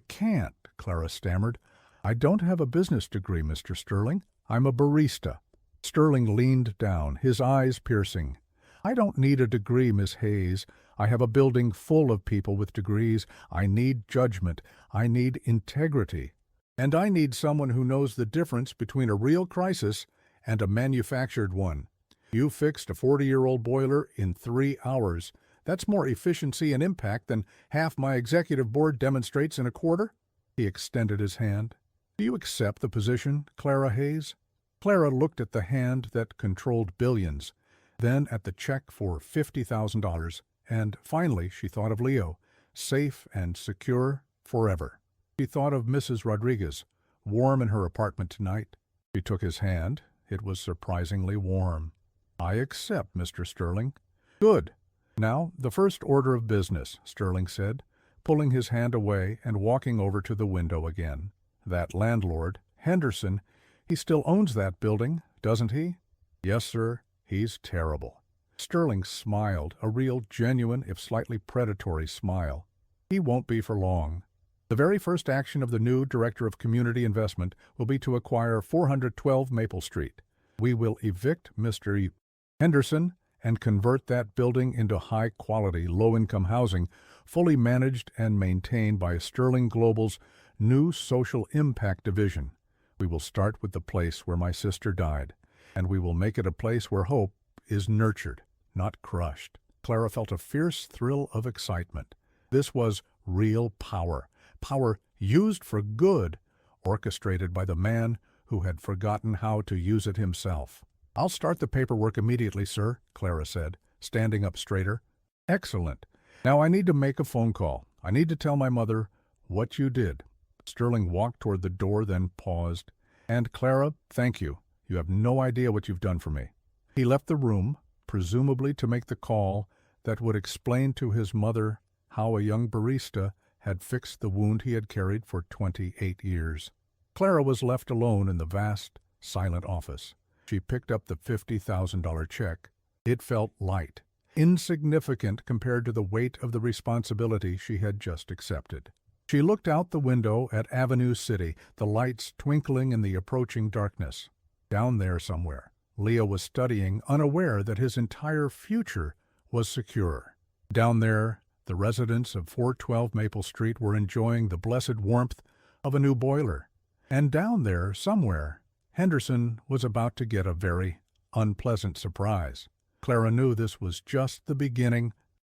can't, Clara stammered. I don't have a business degree, Mr. Sterling. I'm a barista. Sterling leaned down, his eyes piercing. I don't need a degree, Miss Hayes. I have a building full of people with degrees. I need judgment. I need integrity. And I need someone who knows the difference between a real crisis and a manufactured one. You fixed a 40-year-old boiler in 3 hours. That's more efficiency and impact than half my executive board demonstrates in a quarter. He extended his hand. Do you accept the position, Clara Hayes? Clara looked at the hand that controlled billions, then at the check for $50,000, and finally she thought of Leo, safe and secure forever. She thought of Mrs. Rodriguez, warm in her apartment tonight. She took his hand. It was surprisingly warm. I accept, Mr. Sterling. Good. Now, the first order of business, Sterling said, pulling his hand away and walking over to the window again. That landlord, Henderson, he still owns that building, doesn't he? Yes, sir. He's terrible. Sterling smiled, a real, genuine, if slightly predatory smile. He won't be for long. The very first action of the new Director of Community Investment will be to acquire 412 Maple Street. We will evict Mr. Henderson and convert that building into high-quality, low-income housing, fully managed and maintained by Sterling Global's new social impact division. We will start with the place where my sister died, and we will make it a place where hope is nurtured, not crushed. Clara felt a fierce thrill of excitement. This was real power, power used for good, orchestrated by the man who had forgotten how to use it himself. I'll start the paperwork immediately, sir, Clara said, standing up straighter. Excellent. Now I need to make a phone call. I need to tell my mother what you did. Sterling walked toward the door, then paused. And Clara, thank you. You have no idea what you've done for me. He left the room, presumably to make the call that would explain to his mother how a young barista had fixed the wound he had carried for 28 years. Clara was left alone in the vast, silent office. She picked up the $50,000 check. It felt light, insignificant compared to the weight of the responsibility she had just accepted. She looked out the window at Avenue City, the lights twinkling in the approaching darkness. Down there somewhere, Leo was studying, unaware that his entire future was secure. Down there, the residents of 412 Maple Street were enjoying the blessed warmth of a new boiler. And down there, somewhere, Henderson was about to get a very unpleasant surprise. Clara knew this was just the beginning.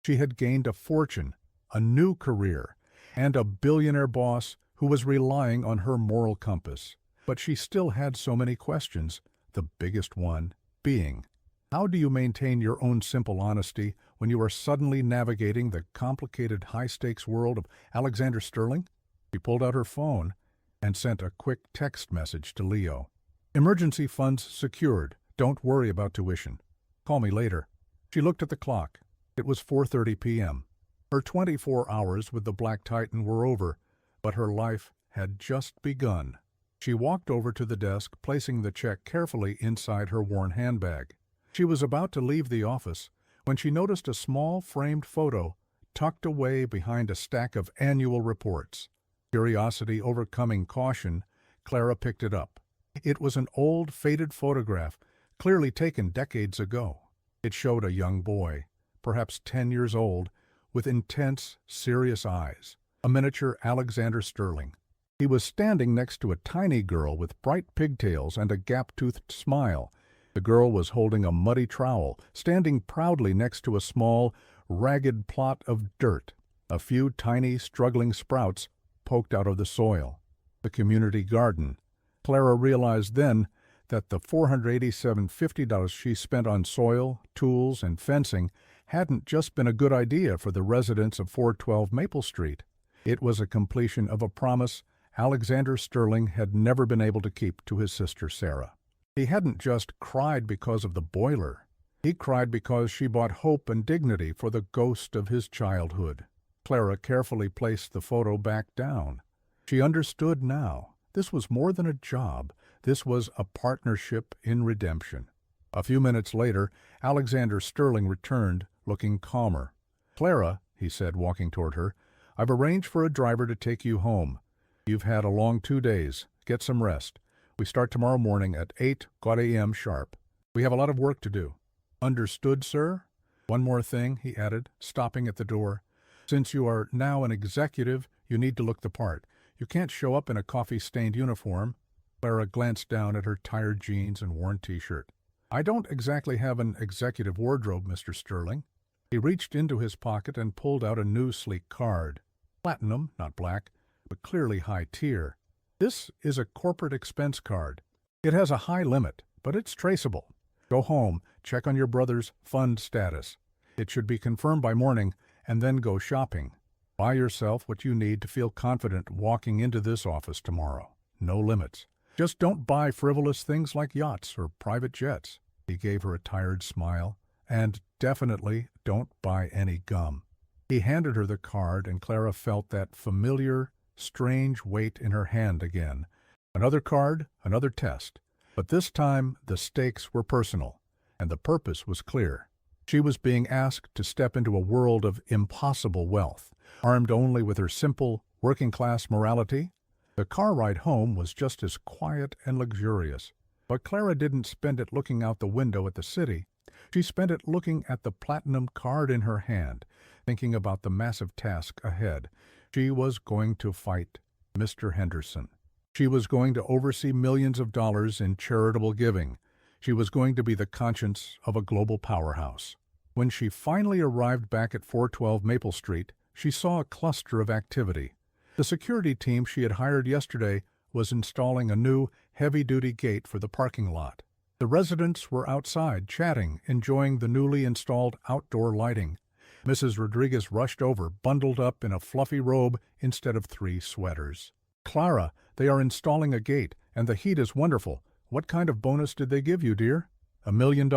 She had gained a fortune, a new career, and a billionaire boss who was relying on her moral compass. But she still had so many questions, the biggest one being, how do you maintain your own simple honesty when you are suddenly navigating the complicated high-stakes world of Alexander Sterling? She pulled out her phone and sent a quick text message to Leo. Emergency funds secured. Don't worry about tuition. Call me later. She looked at the clock. It was 4:30 p.m. Her 24 hours with the Black Titan were over, but her life had just begun. She walked over to the desk, placing the check carefully inside her worn handbag. She was about to leave the office when she noticed a small framed photo tucked away behind a stack of annual reports. Curiosity overcoming caution, Clara picked it up. It was an old, faded photograph clearly taken decades ago. It showed a young boy, perhaps 10 years old, with intense, serious eyes, a miniature Alexander Sterling. He was standing next to a tiny girl with bright pigtails and a gap-toothed smile. The girl was holding a muddy trowel, standing proudly next to a small, ragged plot of dirt. A few tiny, struggling sprouts poked out of the soil. The community garden. Clara realized then that the $487.50 she spent on soil, tools, and fencing hadn't just been a good idea for the residents of 412 Maple Street. It was a completion of a promise Alexander Sterling had never been able to keep to his sister Sarah. He hadn't just cried because of the boiler. He cried because she bought hope and dignity for the ghost of his childhood. Clara carefully placed the photo back down. She understood now. This was more than a job. This was a partnership in redemption. A few minutes later, Alexander Sterling returned, looking calmer. "Clara," he said, walking toward her, "I've arranged for a driver to take you home. You've had a long 2 days. Get some rest. We start tomorrow morning at 8 a.m. sharp. We have a lot of work to do." "Understood, sir." "One more thing," he added, stopping at the door. "Since you are now an executive, you need to look the part. You can't show up in a coffee-stained uniform." Clara glanced down at her tired jeans and worn T-shirt. "I don't exactly have an executive wardrobe, Mr. Sterling." He reached into his pocket and pulled out a new sleek card. Platinum, not black, but clearly high tier. "This is a corporate expense card. It has a high limit, but it's traceable. Go home, check on your brother's fund status. It should be confirmed by morning, and then go shopping. Buy yourself what you need to feel confident walking into this office tomorrow. No limits. Just don't buy frivolous things like yachts or private jets." He gave her a tired smile. "And definitely don't buy any gum." He handed her the card, and Clara felt that familiar, strange weight in her hand again. Another card, another test. But this time the stakes were personal, and the purpose was clear. She was being asked to step into a world of impossible wealth, armed only with her simple, working-class morality. The car ride home was just as quiet and luxurious. But Clara didn't spend it looking out the window at the city. She spent it looking at the platinum card in her hand, thinking about the massive task ahead. She was going to fight Mr. Henderson. She was going to oversee millions of dollars in charitable giving. She was going to be the conscience of a global powerhouse. When she finally arrived back at 412 Maple Street, she saw a cluster of activity. The security team she had hired yesterday was installing a new, heavy-duty gate for the parking lot. The residents were outside, chatting, enjoying the newly installed outdoor lighting. Mrs. Rodriguez rushed over, bundled up in a fluffy robe instead of 3 sweaters. "Clara, they are installing a gate, and the heat is wonderful. What kind of bonus did they give you, dear? $1 million?"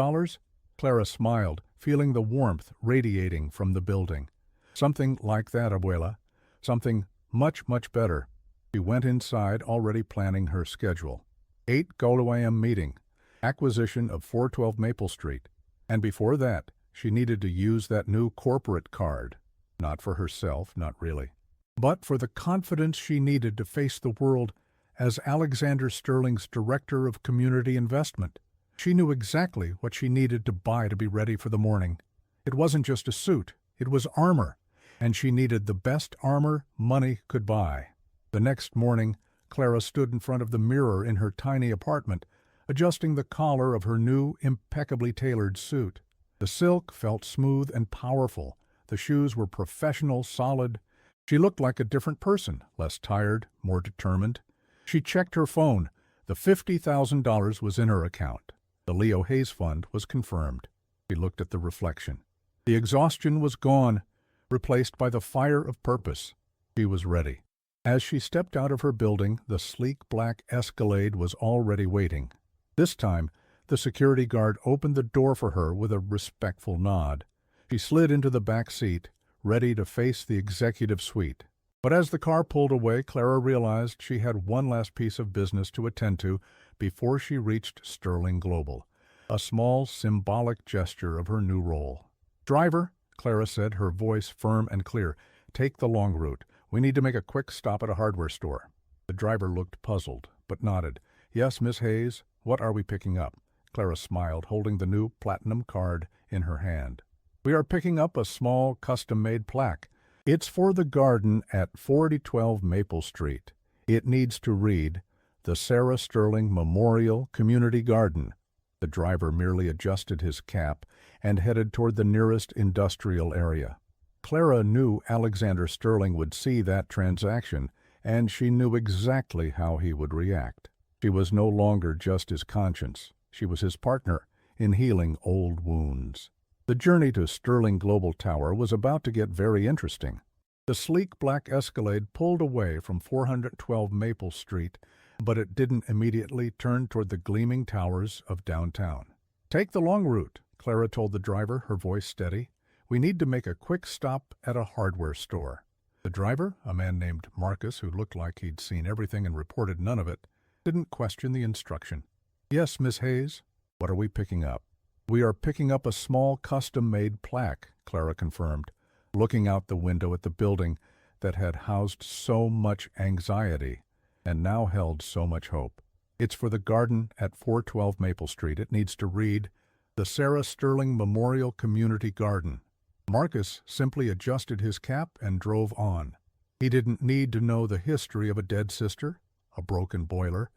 Clara smiled, feeling the warmth radiating from the building. "Something like that, Abuela. Something much, much better." She went inside, already planning her schedule. 8 a.m. meeting. Acquisition of 412 Maple Street. And before that, she needed to use that new corporate card. Not for herself, not really, but for the confidence she needed to face the world as Alexander Sterling's Director of Community Investment. She knew exactly what she needed to buy to be ready for the morning. It wasn't just a suit, it was armor, and she needed the best armor money could buy. The next morning, Clara stood in front of the mirror in her tiny apartment, adjusting the collar of her new, impeccably tailored suit. The silk felt smooth and powerful. The shoes were professional, solid. She looked like a different person, less tired, more determined. She checked her phone. The $50,000 was in her account. The Leo Hayes Fund was confirmed. She looked at the reflection. The exhaustion was gone, replaced by the fire of purpose. She was ready. As she stepped out of her building, the sleek black Escalade was already waiting. This time, the security guard opened the door for her with a respectful nod. She slid into the back seat, ready to face the executive suite. But as the car pulled away, Clara realized she had one last piece of business to attend to before she reached Sterling Global, a small, symbolic gesture of her new role. "Driver," Clara said, her voice firm and clear, "take the long route. We need to make a quick stop at a hardware store." The driver looked puzzled, but nodded. "Yes, Miss Hayes, what are we picking up?" Clara smiled, holding the new platinum card in her hand. "We are picking up a small custom-made plaque. It's for the garden at 4012 Maple Street. It needs to read, 'The Sarah Sterling Memorial Community Garden.'" The driver merely adjusted his cap and headed toward the nearest industrial area. Clara knew Alexander Sterling would see that transaction, and she knew exactly how he would react. She was no longer just his conscience. She was his partner in healing old wounds. The journey to Sterling Global Tower was about to get very interesting. The sleek black Escalade pulled away from 412 Maple Street, but it didn't immediately turn toward the gleaming towers of downtown. "Take the long route," Clara told the driver, her voice steady. "We need to make a quick stop at a hardware store." The driver, a man named Marcus, who looked like he'd seen everything and reported none of it, didn't question the instruction. "Yes, Miss Hayes. What are we picking up?" "We are picking up a small custom-made plaque," Clara confirmed, looking out the window at the building that had housed so much anxiety and now held so much hope. "It's for the garden at 412 Maple Street. It needs to read, 'The Sarah Sterling Memorial Community Garden.'" Marcus simply adjusted his cap and drove on. He didn't need to know the history of a dead sister, a broken boiler,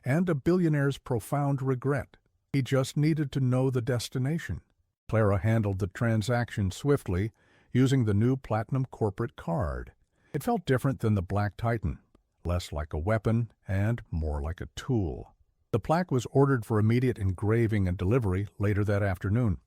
and a billionaire's profound regret. He just needed to know the destination. Clara handled the transaction swiftly, using the new platinum corporate card. It felt different than the Black Titan, less like a weapon and more like a tool. The plaque was ordered for immediate engraving and delivery later that afternoon.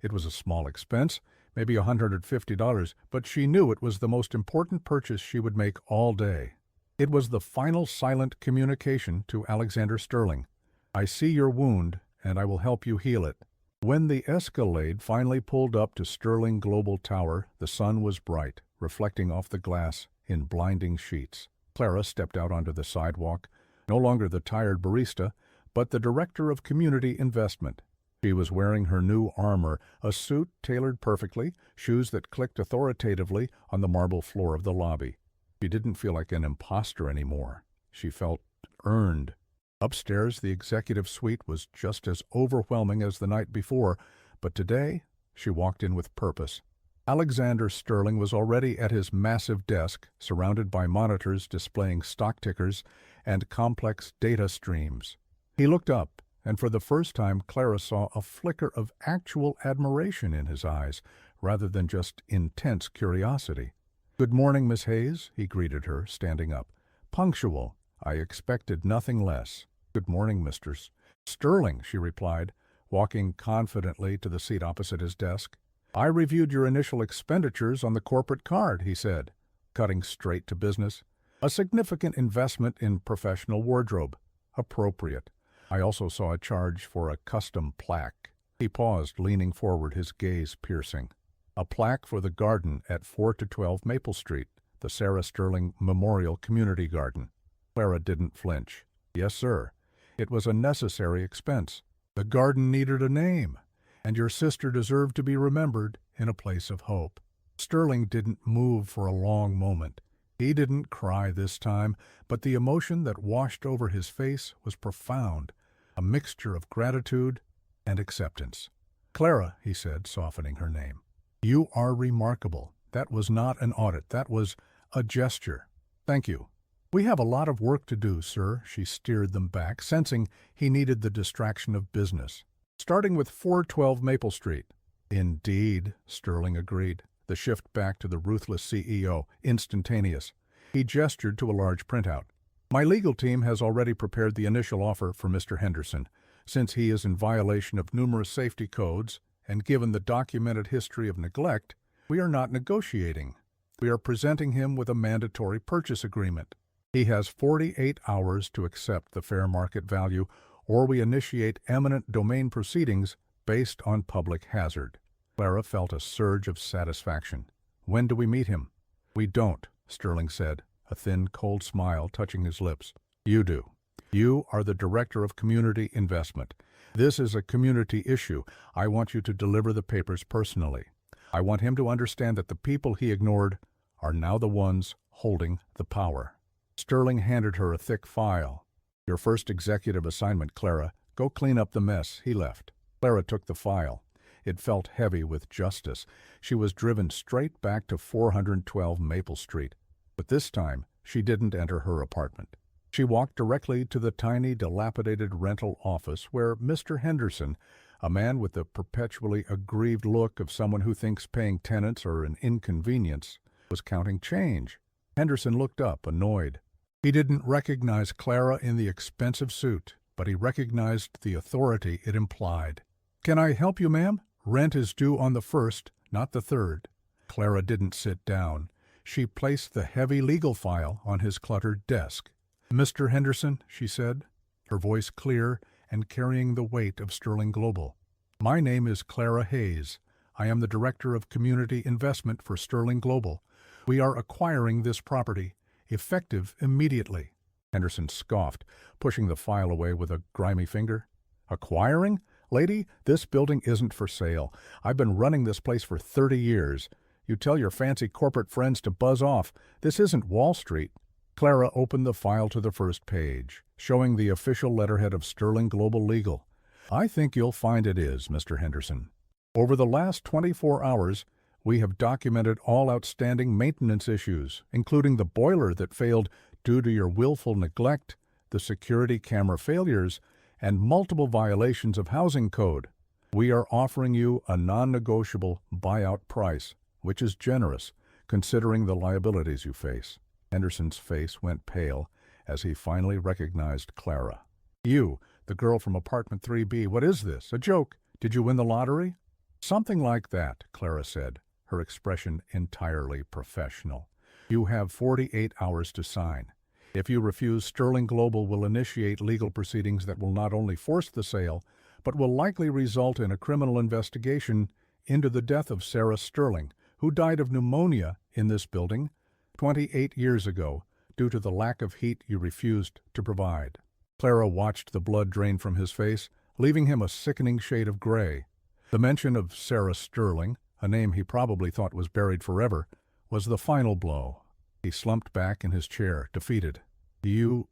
It was a small expense, maybe $150, but she knew it was the most important purchase she would make all day. It was the final silent communication to Alexander Sterling. "I see your wound, and I will help you heal it." When the Escalade finally pulled up to Sterling Global Tower, the sun was bright, reflecting off the glass in blinding sheets. Clara stepped out onto the sidewalk, no longer the tired barista, but the director of community investment. She was wearing her new armor, a suit tailored perfectly, shoes that clicked authoritatively on the marble floor of the lobby. She didn't feel like an imposter anymore. She felt earned. Upstairs, the executive suite was just as overwhelming as the night before, but today she walked in with purpose. Alexander Sterling was already at his massive desk, surrounded by monitors displaying stock tickers and complex data streams. He looked up, and for the first time Clara saw a flicker of actual admiration in his eyes, rather than just intense curiosity. "Good morning, Miss Hayes," he greeted her, standing up. "Punctual. I expected nothing less." "Good morning, Mr. Sterling," she replied, walking confidently to the seat opposite his desk. "I reviewed your initial expenditures on the corporate card," he said, cutting straight to business. "A significant investment in professional wardrobe. Appropriate. I also saw a charge for a custom plaque." He paused, leaning forward, his gaze piercing. "A plaque for the garden at 4-12 Maple Street, the Sarah Sterling Memorial Community Garden." Clara didn't flinch. "Yes, sir. It was a necessary expense. The garden needed a name, and your sister deserved to be remembered in a place of hope." Sterling didn't move for a long moment. He didn't cry this time, but the emotion that washed over his face was profound, a mixture of gratitude and acceptance. "Clara," he said, softening her name, "you are remarkable. That was not an audit. That was a gesture. Thank you." "We have a lot of work to do, sir," she steered them back, sensing he needed the distraction of business. "Starting with 412 Maple Street." "Indeed," Sterling agreed, the shift back to the ruthless CEO, instantaneous. He gestured to a large printout. "My legal team has already prepared the initial offer for Mr. Henderson. Since he is in violation of numerous safety codes, and given the documented history of neglect, we are not negotiating. We are presenting him with a mandatory purchase agreement. He has 48 hours to accept the fair market value, or we initiate eminent domain proceedings based on public hazard." Clara felt a surge of satisfaction. "When do we meet him?" "We don't," Sterling said, a thin, cold smile touching his lips. "You do. You are the Director of Community Investment. This is a community issue. I want you to deliver the papers personally. I want him to understand that the people he ignored are now the ones holding the power." Sterling handed her a thick file. "Your first executive assignment, Clara, Go clean up the mess." He left. Clara took the file. It felt heavy with justice. She was driven straight back to 412 Maple Street. But this time, she didn't enter her apartment. She walked directly to the tiny, dilapidated rental office where Mr. Henderson, a man with the perpetually aggrieved look of someone who thinks paying tenants are an inconvenience, was counting change. Henderson looked up, annoyed. He didn't recognize Clara in the expensive suit, but he recognized the authority it implied. "Can I help you, ma'am? Rent is due on the 1st, not the 3rd. Clara didn't sit down. She placed the heavy legal file on his cluttered desk. "Mr. Henderson," she said, her voice clear and carrying the weight of Sterling Global. "My name is Clara Hayes. I am the Director of Community Investment for Sterling Global. We are acquiring this property, effective immediately." Henderson scoffed, pushing the file away with a grimy finger. "Acquiring? Lady, this building isn't for sale. I've been running this place for 30 years. You tell your fancy corporate friends to buzz off. This isn't Wall Street." Clara opened the file to the first page, showing the official letterhead of Sterling Global Legal. "I think you'll find it is, Mr. Henderson. Over the last 24 hours, we have documented all outstanding maintenance issues, including the boiler that failed due to your willful neglect, the security camera failures, and multiple violations of housing code. We are offering you a non-negotiable buyout price, which is generous, considering the liabilities you face." Henderson's face went pale as he finally recognized Clara. "You, the girl from apartment 3B, what is this? A joke? Did you win the lottery?" "Something like that," Clara said, her expression entirely professional. "You have 48 hours to sign. If you refuse, Sterling Global will initiate legal proceedings that will not only force the sale, but will likely result in a criminal investigation into the death of Sarah Sterling, who died of pneumonia in this building 28 years ago due to the lack of heat you refused to provide." Clara watched the blood drain from his face, leaving him a sickening shade of gray. The mention of Sarah Sterling, a name he probably thought was buried forever, was the final blow. He slumped back in his chair, defeated. You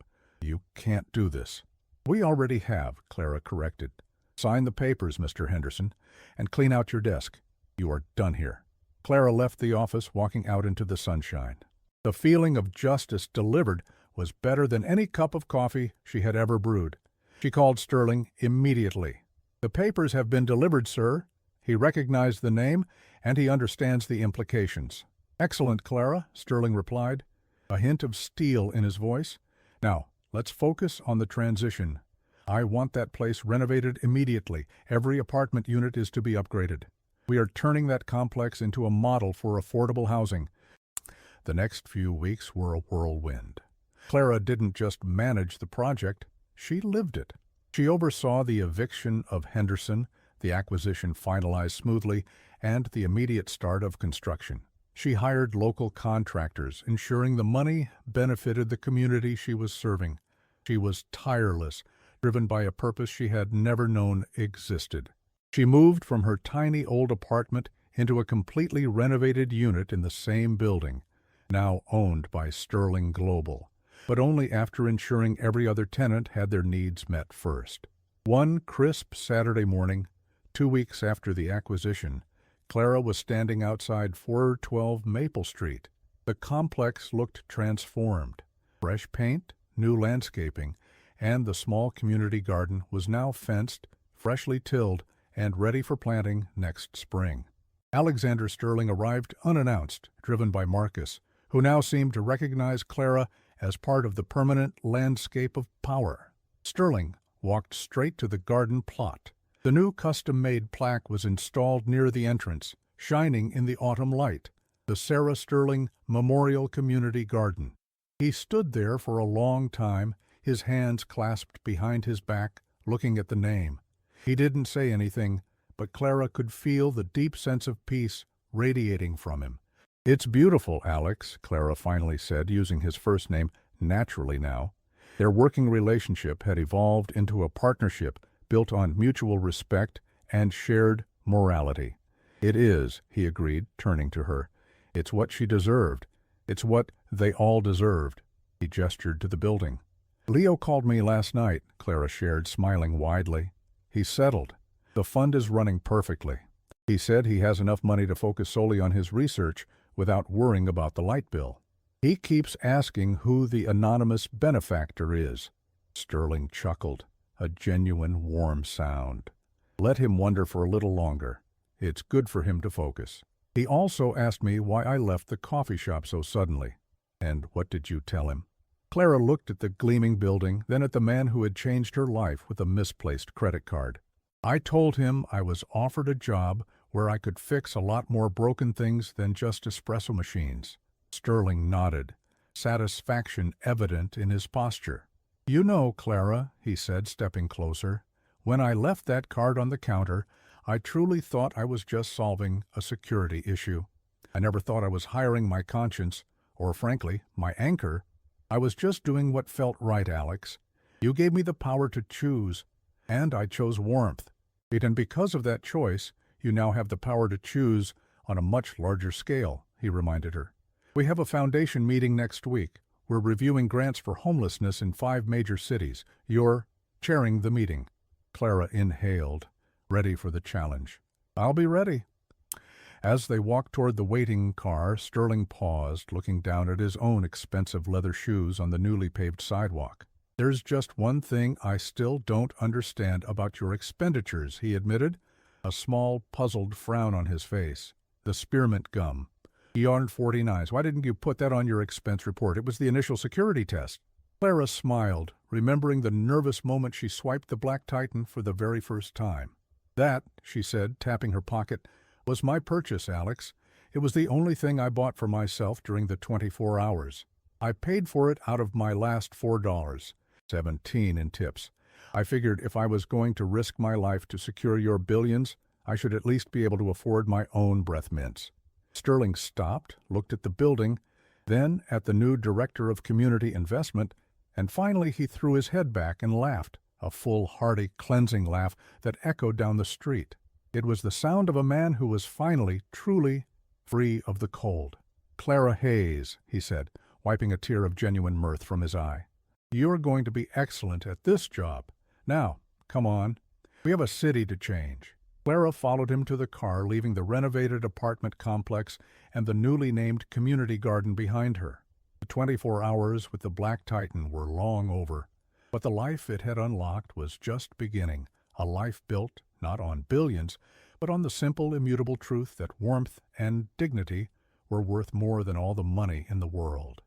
can't do this." "We already have," Clara corrected. "Sign the papers, Mr. Henderson, and clean out your desk. You are done here." Clara left the office, walking out into the sunshine. The feeling of justice delivered was better than any cup of coffee she had ever brewed. She called Sterling immediately. "The papers have been delivered, sir." He recognized the name, and he understands the implications. "Excellent, Clara," Sterling replied, a hint of steel in his voice. "Now, let's focus on the transition. I want that place renovated immediately. Every apartment unit is to be upgraded. We are turning that complex into a model for affordable housing." The next few weeks were a whirlwind. Clara didn't just manage the project, she lived it. She oversaw the eviction of Henderson, the acquisition finalized smoothly, and the immediate start of construction. She hired local contractors, ensuring the money benefited the community she was serving. She was tireless, driven by a purpose she had never known existed. She moved from her tiny old apartment into a completely renovated unit in the same building, now owned by Sterling Global, but only after ensuring every other tenant had their needs met first. One crisp Saturday morning, 2 weeks after the acquisition, Clara was standing outside 412 Maple Street. The complex looked transformed. Fresh paint, new landscaping, and the small community garden was now fenced, freshly tilled, and ready for planting next spring. Alexander Sterling arrived unannounced, driven by Marcus, who now seemed to recognize Clara as part of the permanent landscape of power. Sterling walked straight to the garden plot. The new custom-made plaque was installed near the entrance, shining in the autumn light, the Sarah Sterling Memorial Community Garden. He stood there for a long time, his hands clasped behind his back, looking at the name. He didn't say anything, but Clara could feel the deep sense of peace radiating from him. "It's beautiful, Alex," Clara finally said, using his first name naturally now. Their working relationship had evolved into a partnership built on mutual respect and shared morality. "It is," he agreed, turning to her. "It's what she deserved. It's what they all deserved." He gestured to the building. Leo called me last night, Clara shared, smiling widely. He's settled. The fund is running perfectly. He said he has enough money to focus solely on his research without worrying about the light bill. He keeps asking who the anonymous benefactor is. Sterling chuckled, a genuine warm sound. Let him wonder for a little longer. It's good for him to focus. He also asked me why I left the coffee shop so suddenly. And what did you tell him? Clara looked at the gleaming building, then at the man who had changed her life with a misplaced credit card. I told him I was offered a job where I could fix a lot more broken things than just espresso machines. Sterling nodded, satisfaction evident in his posture. You know, Clara, he said, stepping closer, when I left that card on the counter, I truly thought I was just solving a security issue. I never thought I was hiring my conscience, or frankly, my anchor. I was just doing what felt right, Alex. You gave me the power to choose, and I chose warmth. And because of that choice, you now have the power to choose on a much larger scale, he reminded her. We have a foundation meeting next week. We're reviewing grants for homelessness in 5 major cities. You're chairing the meeting. Clara inhaled, ready for the challenge. I'll be ready. As they walked toward the waiting car, Sterling paused, looking down at his own expensive leather shoes on the newly paved sidewalk. There's just one thing I still don't understand about your expenditures, he admitted, a small, puzzled frown on his face. The spearmint gum. He yawned 49s. Why didn't you put that on your expense report? It was the initial security test. Clara smiled, remembering the nervous moment she swiped the Black Titan for the very first time. That, she said, tapping her pocket, was my purchase, Alex. It was the only thing I bought for myself during the 24 hours. I paid for it out of my last $4, 17 in tips. I figured if I was going to risk my life to secure your billions, I should at least be able to afford my own breath mints. Sterling stopped, looked at the building, then at the new director of community investment, and finally he threw his head back and laughed, a full, hearty, cleansing laugh that echoed down the street. It was the sound of a man who was finally, truly free of the cold. Clara Hayes, he said, wiping a tear of genuine mirth from his eye. You're going to be excellent at this job. Now, come on. We have a city to change. Clara followed him to the car, leaving the renovated apartment complex and the newly named community garden behind her. The 24 hours with the Black Titan were long over, but the life it had unlocked was just beginning, a life built not on billions, but on the simple, immutable truth that warmth and dignity were worth more than all the money in the world.